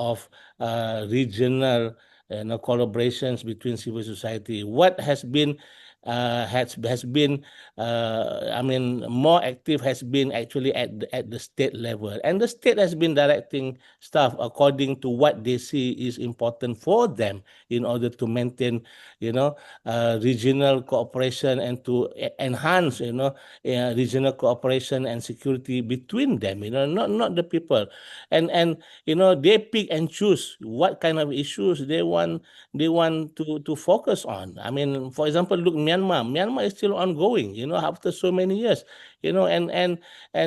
regional collaborations between civil society. What has been I mean, more active has been actually at the state level, and the state has been directing stuff according to what they see is important for them in order to maintain, regional cooperation and to enhance, regional cooperation and security between them. Not the people, and they pick and choose what kind of issues they want to focus on. I mean, for example, look, Myanmar is still ongoing, after so many years, and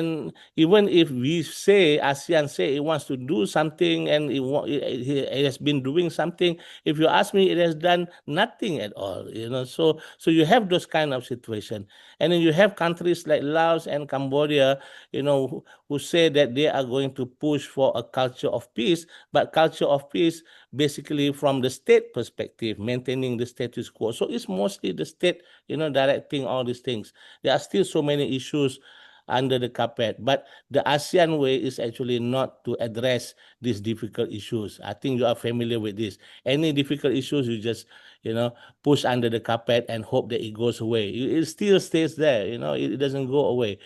even if we say ASEAN say it wants to do something and it has been doing something, if you ask me, it has done nothing at all, so you have those kind of situation. And then you have countries like Laos and Cambodia, who say that they are going to push for a culture of peace, but culture of peace basically from the state perspective, maintaining the status quo. So it's mostly the state, directing all these things. There are still so many issues under the carpet, but the ASEAN way is actually not to address these difficult issues. I think you are familiar with this. Any difficult issues, you just, push under the carpet and hope that it goes away. It still stays there, it doesn't go away,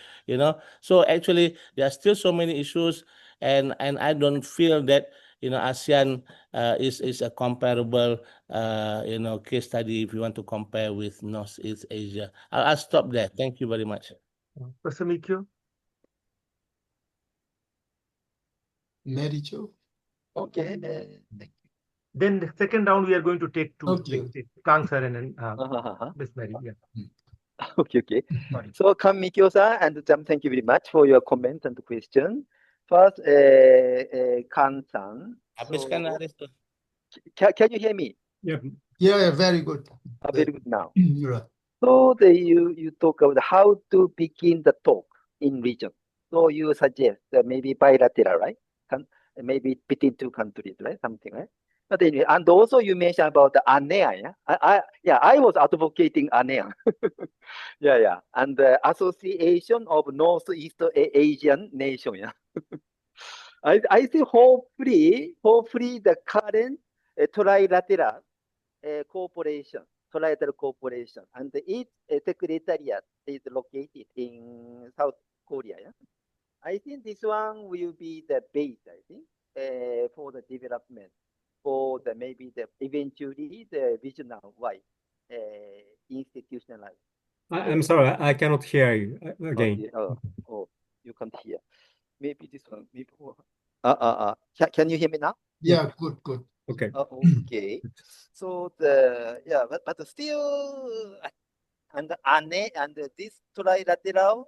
So actually, there are still so many issues, and I don't feel that, ASEAN is a comparable, case study if you want to compare with Northeast Asia. I'll stop there. Thank you very much. Professor Mikio? Mary Jo? Okay. Thank you. Then the second round, we are going to take two. Okay. Kang sir and then Uh-huh. Miss Mary. Yeah. Okay. Sorry. So, Mikio-san and Jam, thank you very much for your comment and question. First, Kan-san. Habiskan lah, Aristo. Can you hear me? Yeah, very good. Very good now. Right. So you talk about how to begin the talk in region. So you suggest maybe bilateral, right? Maybe between two countries, right? Something, right? But anyway, and also you mentioned about the ASEAN. I was advocating ASEAN. Yeah. And the Association of Northeast Asian Nation. Yeah. I think hopefully the current trilateral cooperation, and its secretariat is located in South Korea. Yeah? I think this one will be the base, I think, for the development, for maybe eventually the regional wide institutionalized. I'm sorry, I cannot hear you again. Okay. Oh, you can't hear. Maybe this one. Maybe. Can you hear me now? Yeah, good. Okay. Okay. So but still, and this trilateral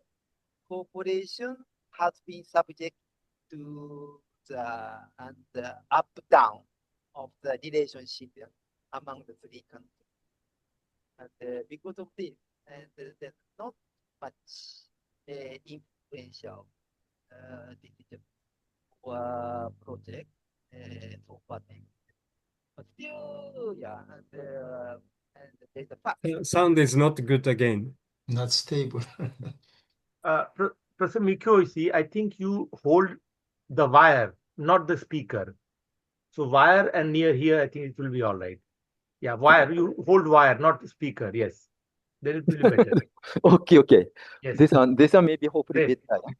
cooperation has been subject to the up down of the relationship among the three countries, and because of this, there's not much influential decision or project so far. But still, and there's a fact. Sound is not good again. Not stable. Professor Mikio, you see, I think you hold the wire, not the speaker. So wire and near here, I think it will be all right. Yeah, wire. You hold wire, not speaker. Yes, then it will be better. Okay. Yes. This one maybe hopefully Yes. better.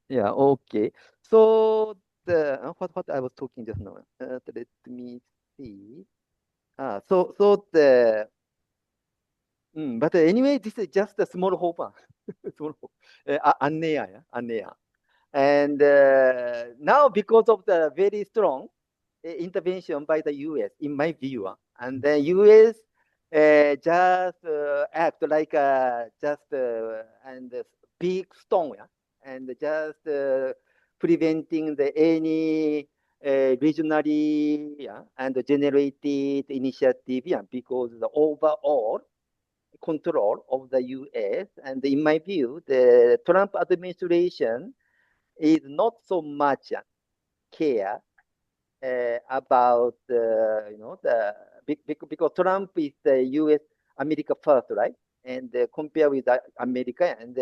Yeah. Okay. So what I was talking just now. Let me see. But anyway, this is just a small hope. Small hope. ASEAN. And now, because of the very strong intervention by the U.S., in my view, and the U.S. Just act like and big stone, and just preventing any regionally and generated initiative, because the overall control of the U.S. And in my view, the Trump administration is not so much care about because Trump is the U.S. America first, right? And compare with America, and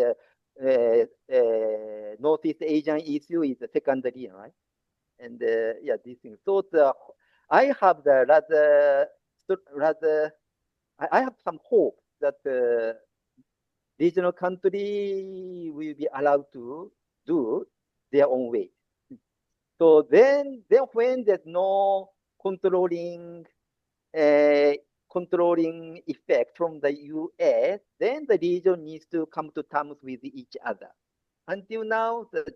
Northeast Asian issue is the secondary, right? And yeah, these things. So I have the I have some hope that regional country will be allowed to do their own way. So then when there's no controlling effect from the US, then the region needs to come to terms with each other. Until now, there's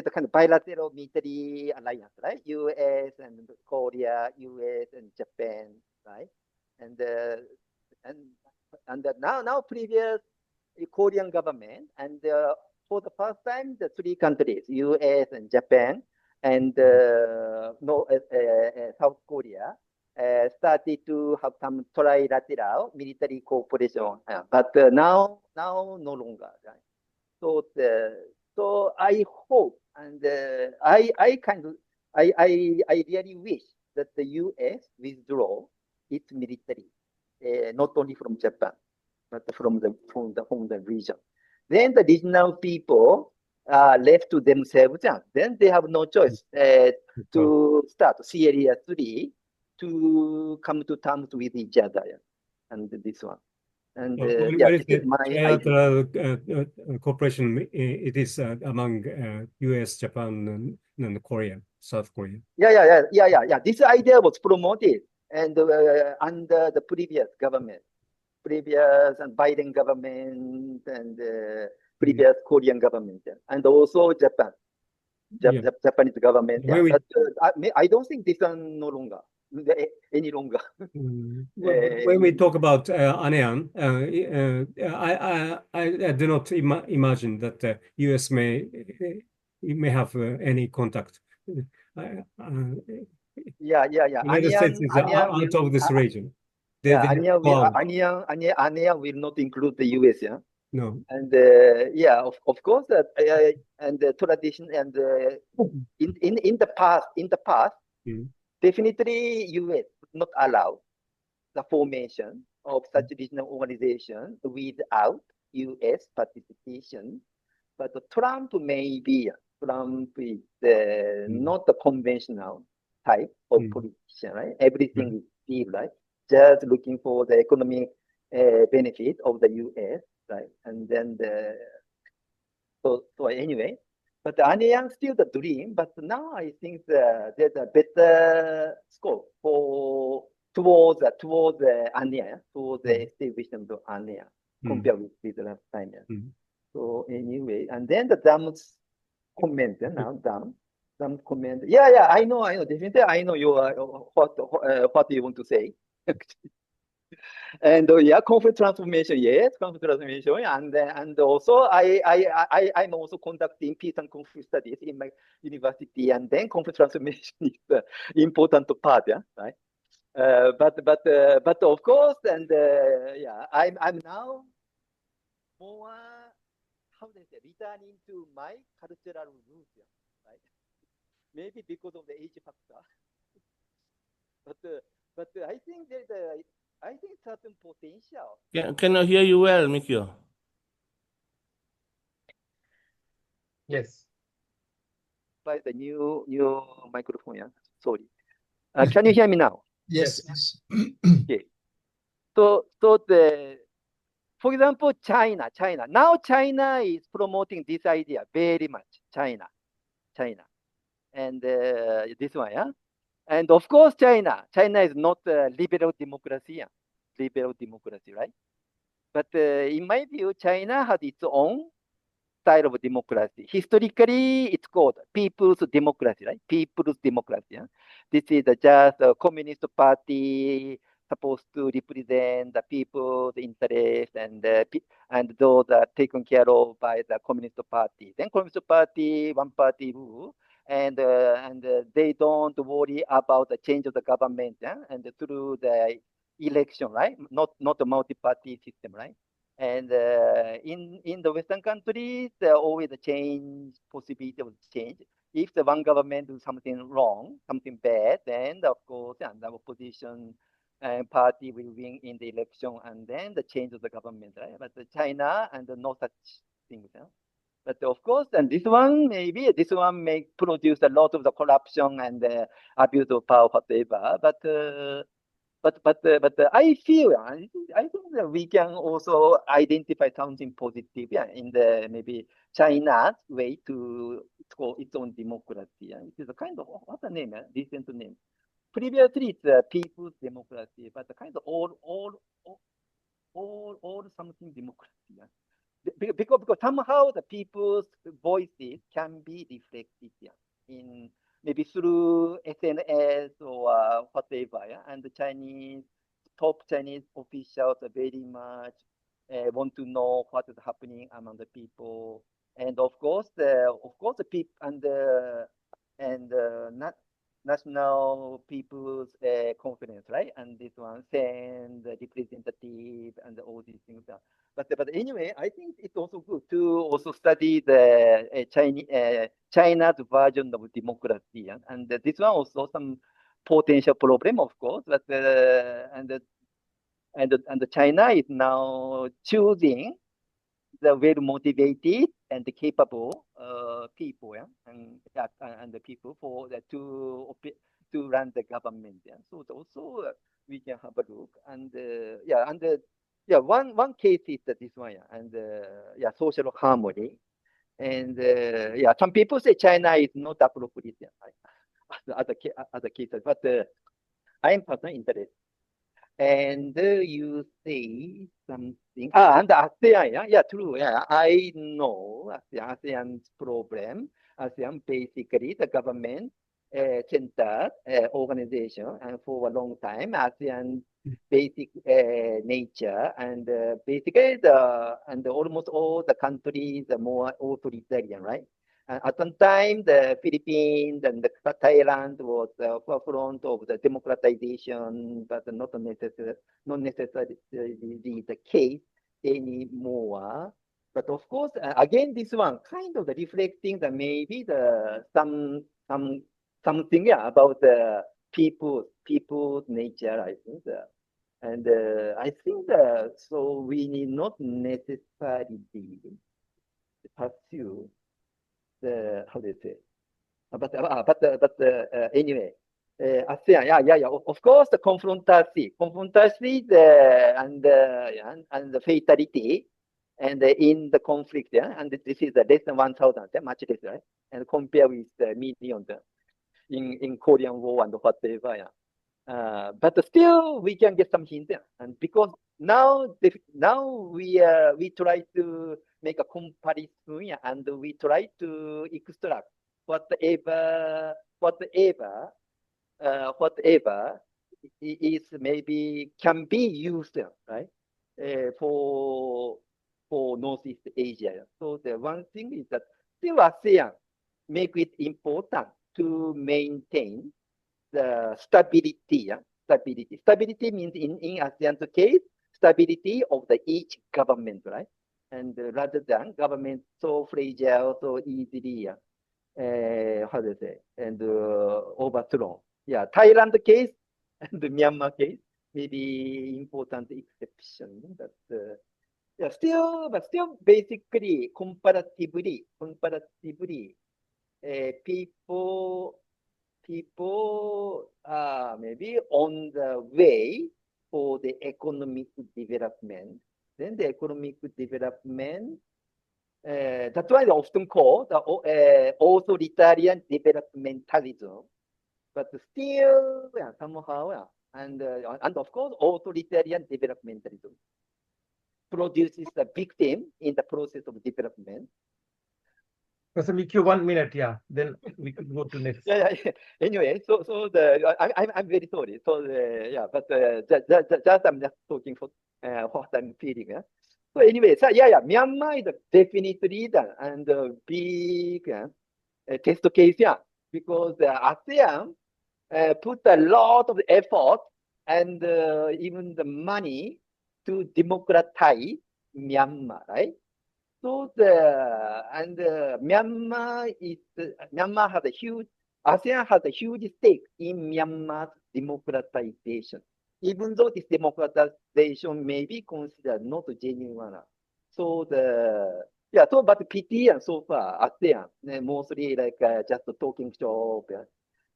a kind of bilateral military alliance, right? US and Korea, US and Japan, right? And now previous Korean government, and for the first time, the three countries, US and Japan and South Korea, started to have some trilateral military cooperation, but now no longer. Right? So I hope, and I really wish that the U.S. withdraw its military, not only from Japan, but from the region. Then the regional people are left to themselves. Then they have no choice to start seriously to come to terms with each other. And this one. And what is this is the my trilateral cooperation? It is among U.S., Japan, and Korea, South Korea. Yeah. This idea was promoted and under the previous government, previous and Biden government and previous Korean government, and also Japan. Japanese government. But I don't think this one no longer any longer. When we talk about ASEAN, I do not imagine that the U.S. may have any contact. United States is out of this region. ASEAN will not include the U.S. No. And of course, and the tradition and in the past, definitely U.S. would not allow the formation of such regional organization without U.S. participation. But Trump is not the conventional type of politician, right? Everything is deal, right? Just looking for the economic benefit of the U.S., right? And then so anyway, but the ASEAN still the dream. But now I think there's a better scope towards the ASEAN, towards the establishment of ASEAN compared with the last time. So anyway, and then the Dam's comment now, Dam comment. Yeah, I know, definitely I know you what you want to say. And conflict transformation, yes, conflict transformation, and also I'm also conducting peace and conflict studies in my university, and then conflict transformation is the important part, right? But of course, and I'm now more how they say returning to my cultural roots, right? Maybe because of the age factor, but I think there's certain potential. Can I hear you well, Mikio? Yes. By the new microphone, sorry. Can you hear me now? Yes. Okay. So for example, China. Now China is promoting this idea very much. China, and this one, And of course, China is not a liberal democracy, right? But in my view, China has its own style of democracy. Historically, it's called people's democracy, right? People's democracy. This is just a communist party supposed to represent the people's interest, and those are taken care of by the communist party. Then communist party, one party rule, and they don't worry about the change of the government, and through the election, right? Not a multi-party system, right? And in the Western countries, there are always a possibility of change. If the one government does something wrong, something bad, then of course, and the opposition party will win in the election, and then the change of the government, right? But China and no such things. But of course, and this one may produce a lot of the corruption and abuse of power, whatever. But I feel I think that we can also identify something positive, in the maybe China's way to call its own democracy. And it is a kind of what's the name? Recent name. Previously, it's People's Democracy, but the kind of all something democracy. Because somehow the people's voices can be reflected in maybe through SNS or whatever, and the top Chinese officials are very much want to know what is happening among the people, and of course the people and not National People's Conference, right? And this one send the representative and all these things. But anyway, I think it's also good to also study the China's version of democracy, and this one also some potential problem, of course. But and China is now choosing the well motivated and the capable people, and the people for to run the government. So also we can have a look, and one case is that this one, and social harmony, and some people say China is not appropriate, other cases, but I'm personally interested. And you say something. And ASEAN, true. I know ASEAN's problem. ASEAN basically the government centered organization, and for a long time, ASEAN basic nature, and basically almost all the countries are more authoritarian, right? At some time, the Philippines and Thailand was forefront of the democratization, but not necessarily the case anymore. But of course, again, this one kind of reflecting the maybe the something about the people's nature, I think. And I think so we need not necessarily pursue how do you say? Anyway, ASEAN, of course, the confrontation, and the fatality, and in the conflict, and this is less than 1,000, much less, right? And compare with the millions in Korean War and whatever, but still we can get some hints, and because now we try to make a comparison, and we try to extract whatever is maybe can be used, right, for Northeast Asia. So the one thing is that still ASEAN make it important to maintain the stability. Stability means in ASEAN's case, stability of the each government, right? And rather than government so fragile, so easily, how do you say, and overthrown. Thailand case and the Myanmar case may be important exception. But still basically comparatively, people are maybe on the way for the economic development. Then the economic development, that's why they often call the authoritarian developmentalism. But still, somehow, and of course, authoritarian developmentalism produces a victim in the process of development. Professor Mikio, 1 minute, then we could go to next. Anyway, so I'm very sorry. So but just I'm just talking for what I'm feeling. So anyway, Myanmar is definitely and big test case, because ASEAN put a lot of effort and even the money to democratize Myanmar, right? So Myanmar has a huge, ASEAN has a huge stake in Myanmar's democratization, even though this democratization may be considered not genuine. So Yeah, so but PT and so far ASEAN, mostly like just a talking shop. Yeah.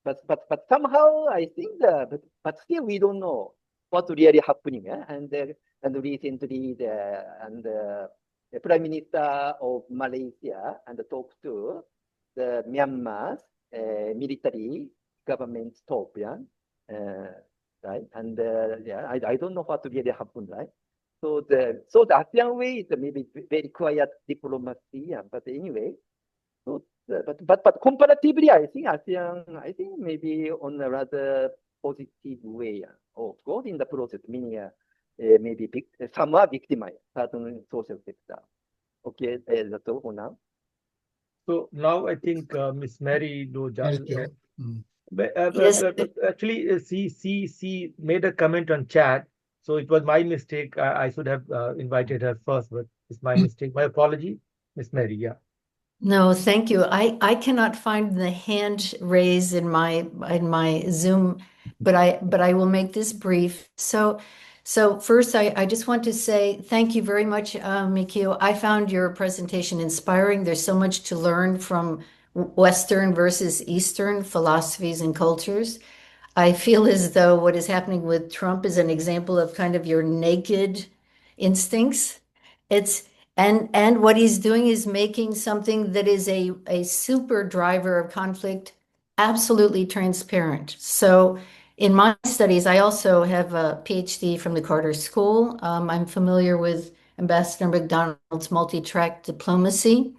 But somehow I think that but still we don't know what's really happening. And recently the Prime Minister of Malaysia and talked to the Myanmar's military government top, yeah, right? And yeah, I don't know what really happened, right? So the ASEAN way is maybe very quiet diplomacy, yeah, but anyway. So, but comparatively, I think ASEAN, I think maybe on a rather positive way. Of course, in the process, many maybe some are victimized, certain social sector. Okay, that's all for now. So now I think Miss Mary Yes. actually she made a comment on chat. So it was my mistake. I should have invited her first, but it's my mistake. My apology, Miss Mary. Yeah. No, thank you. I cannot find the hand raise in my Zoom, but I will make this brief. So first I just want to say thank you very much, Mikio. I found your presentation inspiring. There's so much to learn from Western versus Eastern philosophies and cultures. I feel as though what is happening with Trump is an example of kind of your naked instincts. It's and what he's doing is making something that is a super driver of conflict absolutely transparent. So in my studies, I also have a PhD from the Carter School. I'm familiar with Ambassador McDonald's multi-track diplomacy.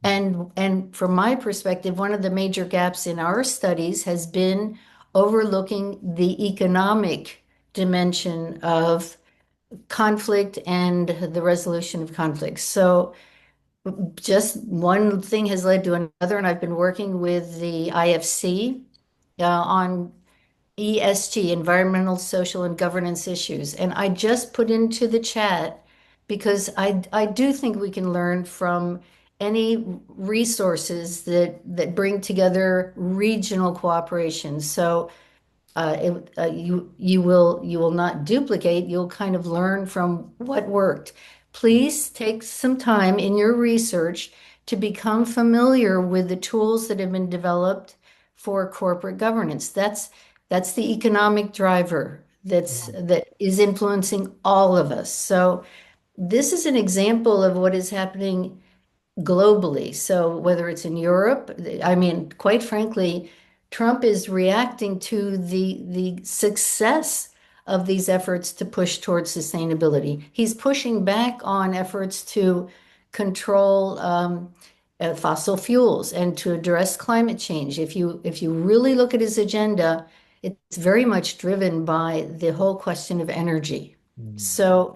And from my perspective, one of the major gaps in our studies has been overlooking the economic dimension of conflict and the resolution of conflicts. So just one thing has led to another, and I've been working with the IFC on ESG, environmental, social, and governance issues. And I just put into the chat because I do think we can learn from any resources that bring together regional cooperation. So you will not duplicate, you'll kind of learn from what worked. Please take some time in your research to become familiar with the tools that have been developed for corporate governance. That's the economic driver that is influencing all of us. So this is an example of what is happening globally. So whether it's in Europe, I mean, quite frankly, Trump is reacting to the success of these efforts to push towards sustainability. He's pushing back on efforts to control fossil fuels and to address climate change. If you really look at his agenda, it's very much driven by the whole question of energy. So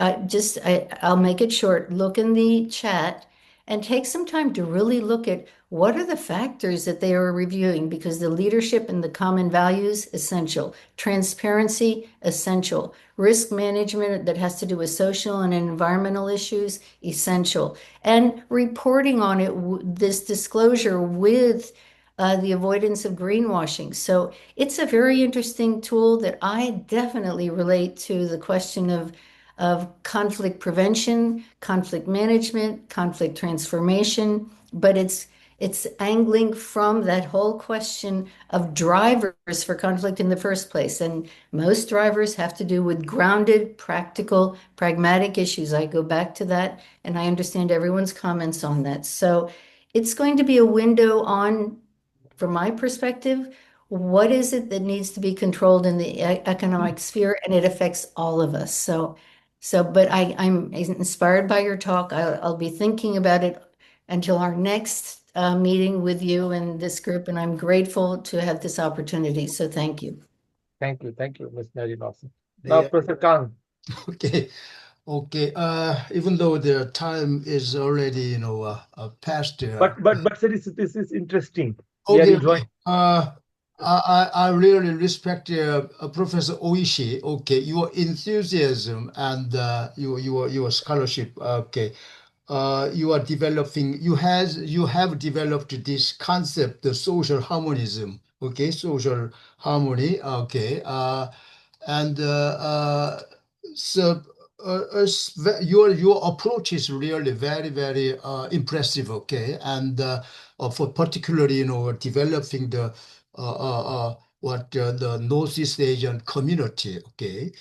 I'll make it short. Look in the chat and take some time to really look at what are the factors that they are reviewing, because the leadership and the common values, essential. Transparency, essential. Risk management that has to do with social and environmental issues, essential. And reporting on it, this disclosure with the avoidance of greenwashing. So it's a very interesting tool that I definitely relate to the question of conflict prevention, conflict management, conflict transformation, but it's angling from that whole question of drivers for conflict in the first place. And most drivers have to do with grounded, practical, pragmatic issues. I go back to that, and I understand everyone's comments on that. So it's going to be a window on, from my perspective, what is it that needs to be controlled in the economic sphere, and it affects all of us. But I'm inspired by your talk. I'll be thinking about it until our next meeting with you and this group, and I'm grateful to have this opportunity. So thank you. Thank you, Ms. Mary Lawson. Now, Professor Kang. Okay. Even though the time is already, past. But sir, this is interesting. Okay. I really respect Professor Oishi. Okay, your enthusiasm and your scholarship. Okay, you are developing. You have developed this concept, the social harmonism. Okay, social harmony. Okay, and so your approach is really very, very impressive. Okay, and for particularly, developing the the Northeast Asian community. Okay,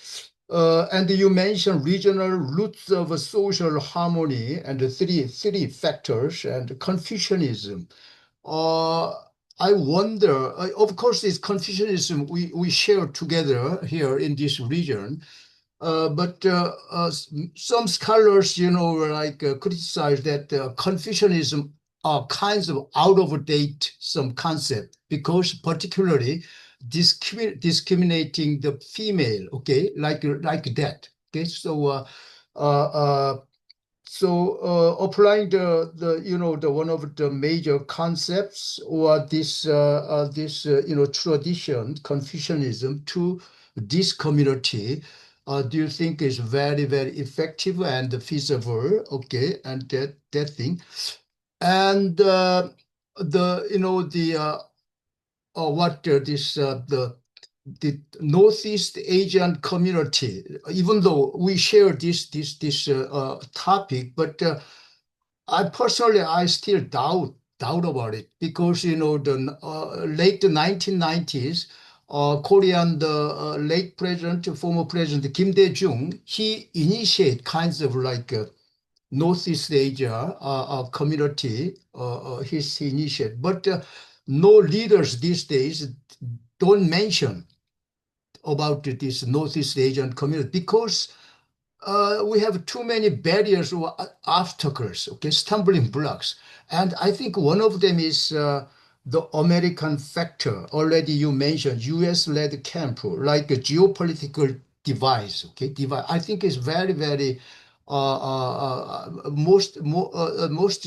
and you mentioned regional roots of social harmony and the three factors and Confucianism. Uh, I wonder, of course, this Confucianism we share together here in this region. But some scholars, criticize that Confucianism are kinds of out of date some concept because particularly discriminating the female, okay, like that. Okay, applying the one of the major concepts or this tradition Confucianism to this community, do you think is very, very effective and feasible? Okay, and that thing, and the you know the what this the Northeast Asian community, even though we share this topic, but I still doubt about it because the late 1990s, Korean the late president, former president Kim Dae-jung, he initiated kinds of like Northeast Asia community. He initiated, but no leaders these days don't mention about this Northeast Asian community because we have too many barriers or obstacles, okay, stumbling blocks. And I think one of them is the American factor. Already you mentioned US-led camp, like a geopolitical device, okay, divide. I think is very, very most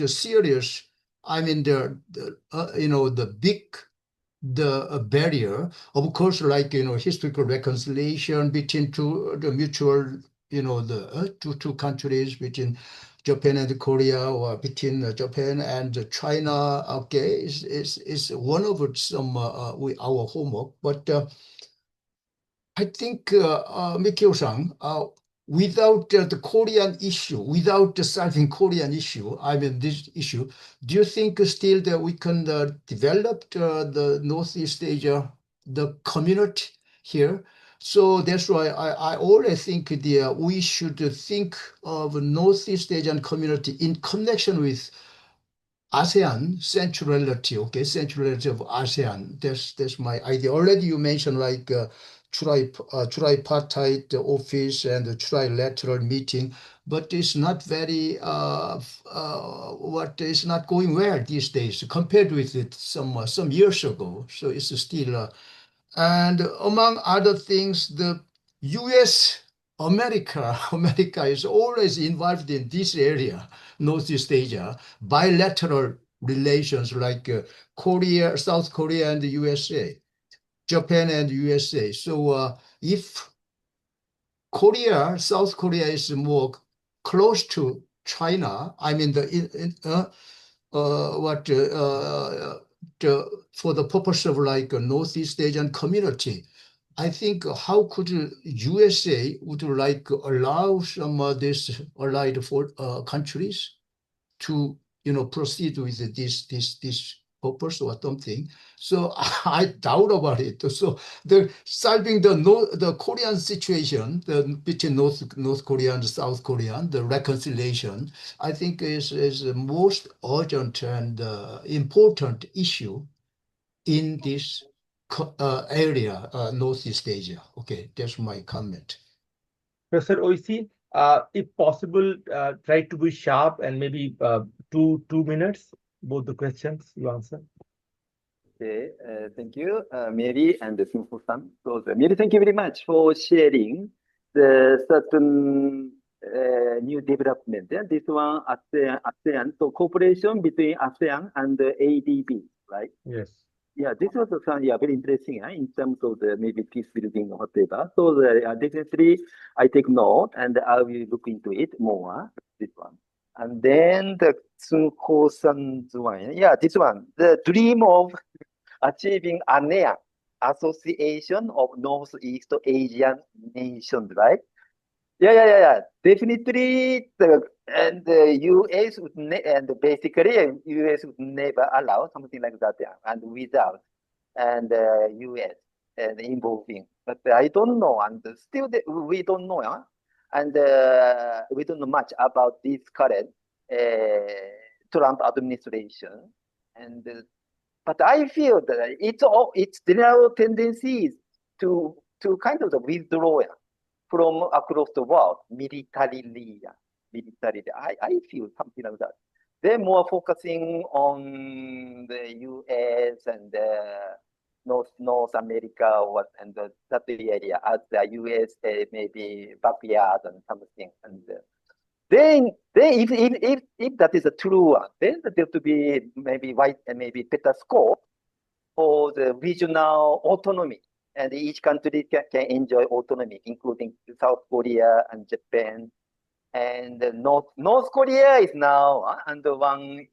serious. I mean, the big barrier, of course, like historical reconciliation between the mutual, the two countries between Japan and Korea or between Japan and China. Okay, is one of some our homework, but I think Mikio-san, without the Korean issue, without the solving Korean issue, I mean this issue, do you think still that we can develop the Northeast Asia, the community here? So that's why I always think we should think of Northeast Asian community in connection with ASEAN centrality, okay, centrality of ASEAN. That's my idea. Already you mentioned like tripartite office and the trilateral meeting, but it's not very what is not going well these days compared with it some years ago. So it's still and among other things, the U.S. America is always involved in this area, Northeast Asia, bilateral relations like Korea, South Korea and the USA, Japan and USA. So if South Korea is more close to China, I mean for the purpose of like a Northeast Asian community, I think how could USA would like allow some of these allied countries to proceed with this purpose or something. So I doubt about it. So the solving the Korean situation, between North Korea and South Korea, the reconciliation, I think is the most urgent and important issue in this area, Northeast Asia. Okay, that's my comment. Professor Oishi, if possible, try to be sharp and maybe 2 minutes, both the questions you answer. Okay, thank you, Mary and Simple-san. So, Mary, thank you very much for sharing the certain new development. Yeah? This one, ASEAN, so cooperation between ASEAN and the ADB, right? Yes. Yeah, this was very interesting in terms of the maybe peace building or whatever. So definitely I take note and I will look into it more, this one. And then the Sun-Ho-san's one, yeah, this one, the dream of achieving ASEAN, Association of Northeast Asian Nations, right? Yeah. Definitely, the US would and basically US would never allow something like that, yeah, and without and US and involving. But I don't know, and still we don't know, huh? And we don't know much about this current Trump administration. And but I feel that its general tendencies to kind of withdraw, yeah, from across the world militarily. I feel something like that. They're more focusing on the US and North America and that area as the US maybe backyard and something. And then if that is a true one, then there to be maybe better scope for the regional autonomy, and each country can enjoy autonomy, including South Korea and Japan. And North Korea is now under one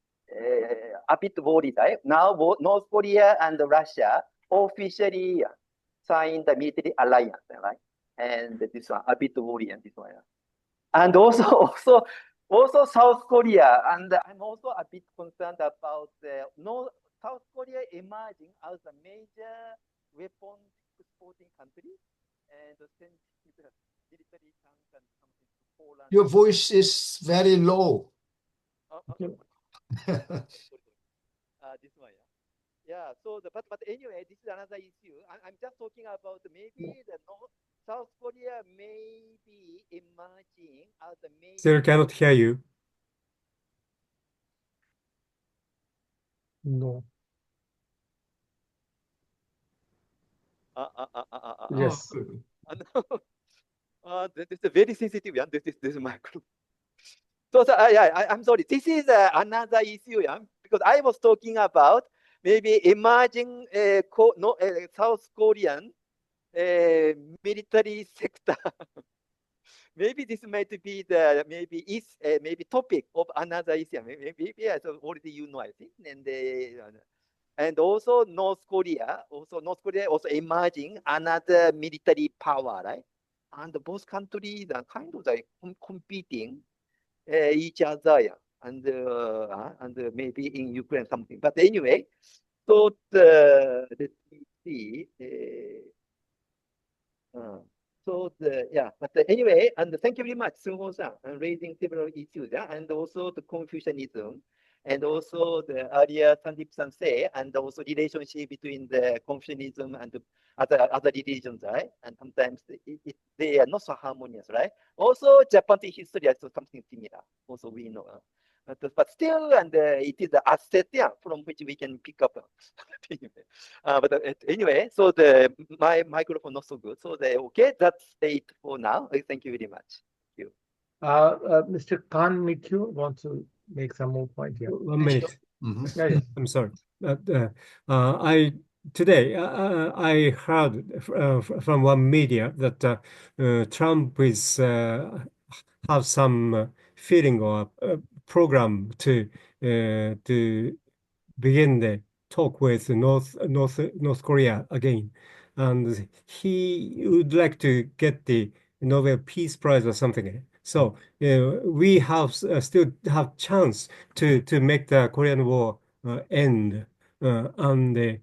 a bit worried. Right? Now North Korea and Russia officially signed the military alliance, right? And this one a bit worrying. This one, and also South Korea, and I'm also a bit concerned about South Korea emerging as a major weapon exporting country and sending the military tanks and something to Poland. Your voice is very low. This one, yeah. So but anyway, this is another issue. I'm just talking about maybe South Korea may be emerging as a major. Still cannot hear you. No. Yes. This is very sensitive. Yeah, this is micro. So I'm sorry. This is another issue. Yeah, because I was talking about maybe emerging South Korean military sector. Maybe this might be the maybe topic of another issue. Maybe already I think, and also North Korea also emerging another military power, right? And both countries are kind of like competing each other, yeah. And maybe in Ukraine something. But anyway, so let me see. But anyway, and thank you very much, Sunho-san, raising several issues, yeah, and also the Confucianism, and also the earlier Sandeep-san say, and also relationship between the Confucianism and the other religions, right? And sometimes they are not so harmonious, right? Also, Japanese history is something similar. Also, we know. But still, and it is the asset, yeah, from which we can pick up. But anyway, so my microphone not so good. So okay, that's it for now. Thank you very much. Thank you. Mr. Khan Mikio wants to make some more point here. 1 minute. Yeah. I'm sorry. Today I heard from one media that Trump is have some feeling or program to begin the talk with North Korea again, and he would like to get the Nobel Peace Prize or something. So we have still have chance to make the Korean War end, and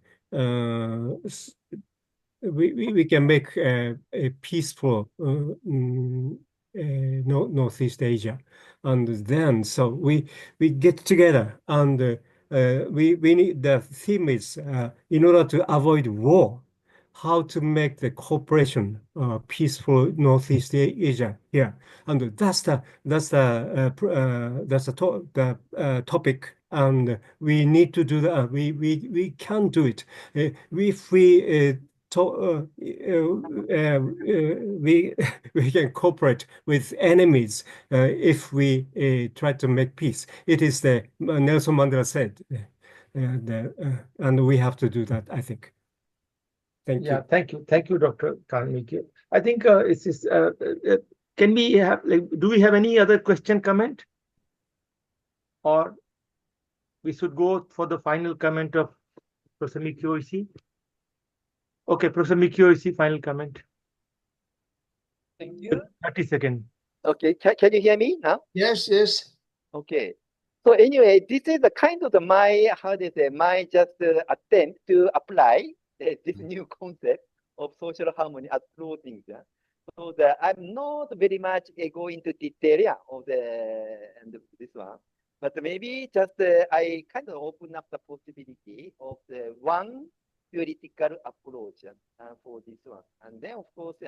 we can make a peaceful Northeast Asia, and then so we get together, and we need, the theme is in order to avoid war, how to make the cooperation peaceful Northeast Asia here, and that's the topic, and we need to do that. We can do it if we we can cooperate with enemies if we try to make peace. It is the Nelson Mandela said, and we have to do that, I think. Thank you. Thank you, Dr. Khan Mikio. I think it's just, can we have, like, do we have any other question, comment, or we should go for the final comment of Professor Mikio Oishi? Okay, Professor Mikio Oishi, final comment. Thank you. 30 seconds. Okay, can you hear me now? Yes, yes. Okay. So anyway, this is the kind of my, how do you say, my just attempt to apply this new concept of social harmony as clothing. So that I'm not very much go into detail of this one, but maybe just I kind of open up the possibility of the one theoretical approach for this one, and then of course,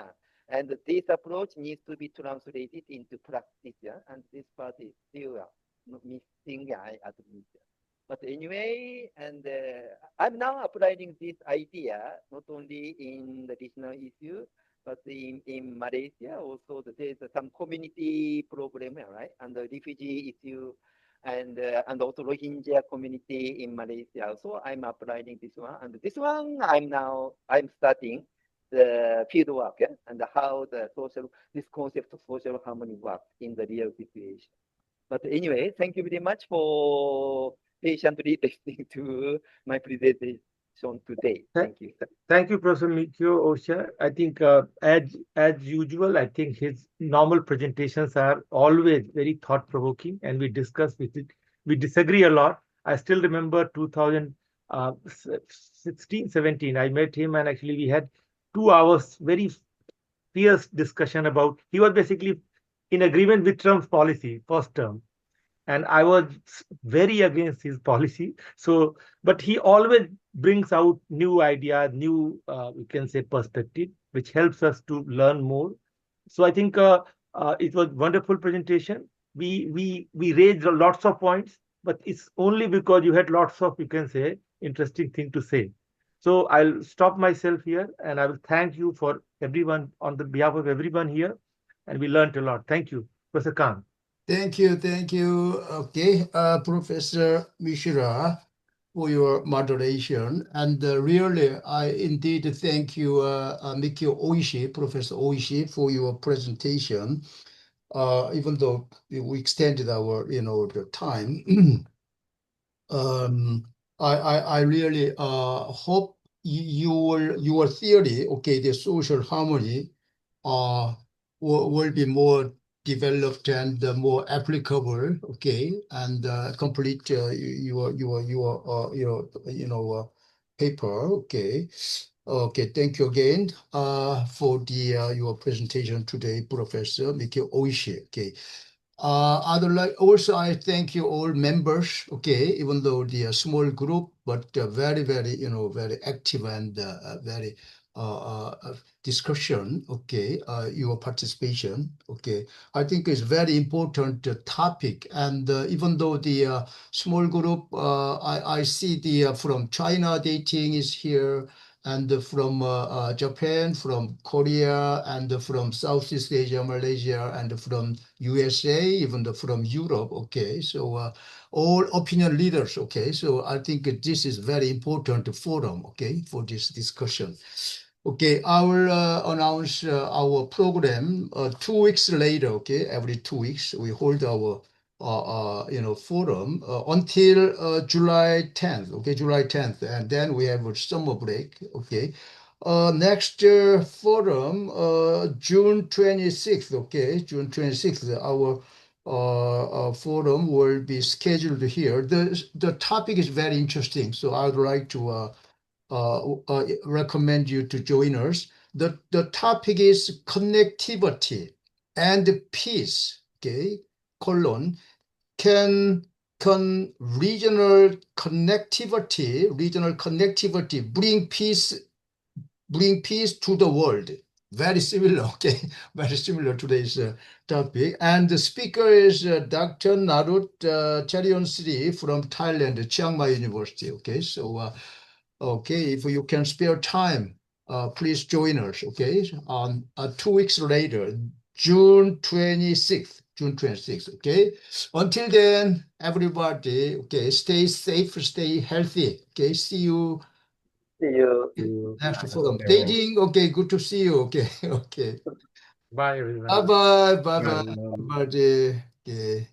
and this approach needs to be translated into practice, and this part is still missing, I admit. But anyway, and I'm now applying this idea not only in the regional issue, but in Malaysia also there's some community problem, right? And the refugee issue, and also Rohingya community in Malaysia. So I'm applying this one, and this one I'm starting the field work, and how this concept of social harmony works in the real situation. But anyway, thank you very much for patiently listening to my presentation today. Thank you. Thank you, Professor Mikio Osha. I think as usual, I think his normal presentations are always very thought-provoking, and we discuss with it. We disagree a lot. I still remember 2016, 17. I met him, and actually we had 2 hours very fierce discussion about. He was basically in agreement with Trump's policy, first term, and I was very against his policy. So, but he always brings out new ideas, new we can say perspective, which helps us to learn more. So I think it was wonderful presentation. We raised lots of points, but it's only because you had lots of, you can say, interesting thing to say. So I'll stop myself here, and I will thank you for everyone on the behalf of everyone here, and we learned a lot. Thank you, Professor Khan. Thank you, thank you. Okay, Professor Mishra, for your moderation. And really, I indeed thank you, Mikio Oishi, Professor Oishi, for your presentation. Even though we extended our, the time, I really hope your theory, okay, the social harmony, will be more developed and more applicable, okay, and complete your paper, okay. Okay, thank you again for your presentation today, Professor Mikio Oishi. Okay. I thank you all members, okay, even though the small group, but very, very, very active and very discussion, okay, your participation, okay. I think it's very important topic, and even though the small group, I see the from China dating is here, and from Japan, from Korea, and from Southeast Asia, Malaysia, and from USA, even from Europe, okay? So all opinion leaders, okay? So I think this is very important forum, okay, for this discussion. Okay, I will announce our program 2 weeks later, okay? Every 2 weeks, we hold our forum until July 10th, okay, July 10th, and then we have a summer break, okay. Next forum, June 26th, okay, June 26th, our forum will be scheduled here. The topic is very interesting, so I would like to recommend you to join us. The topic is connectivity and peace, okay, colon, can regional connectivity bring peace to the world? Very similar, okay, very similar to today's topic. And the speaker is Dr. Narut Charionsri from Thailand, Chiang Mai University, okay. So okay, if you can spare time, please join us, okay, on 2 weeks later, June 26th, okay. Until then, everybody, okay, stay safe, stay healthy, okay. See you See you. next forum. Dating, okay, good to see you, okay, okay. Bye, everyone. Bye-bye, everybody, okay.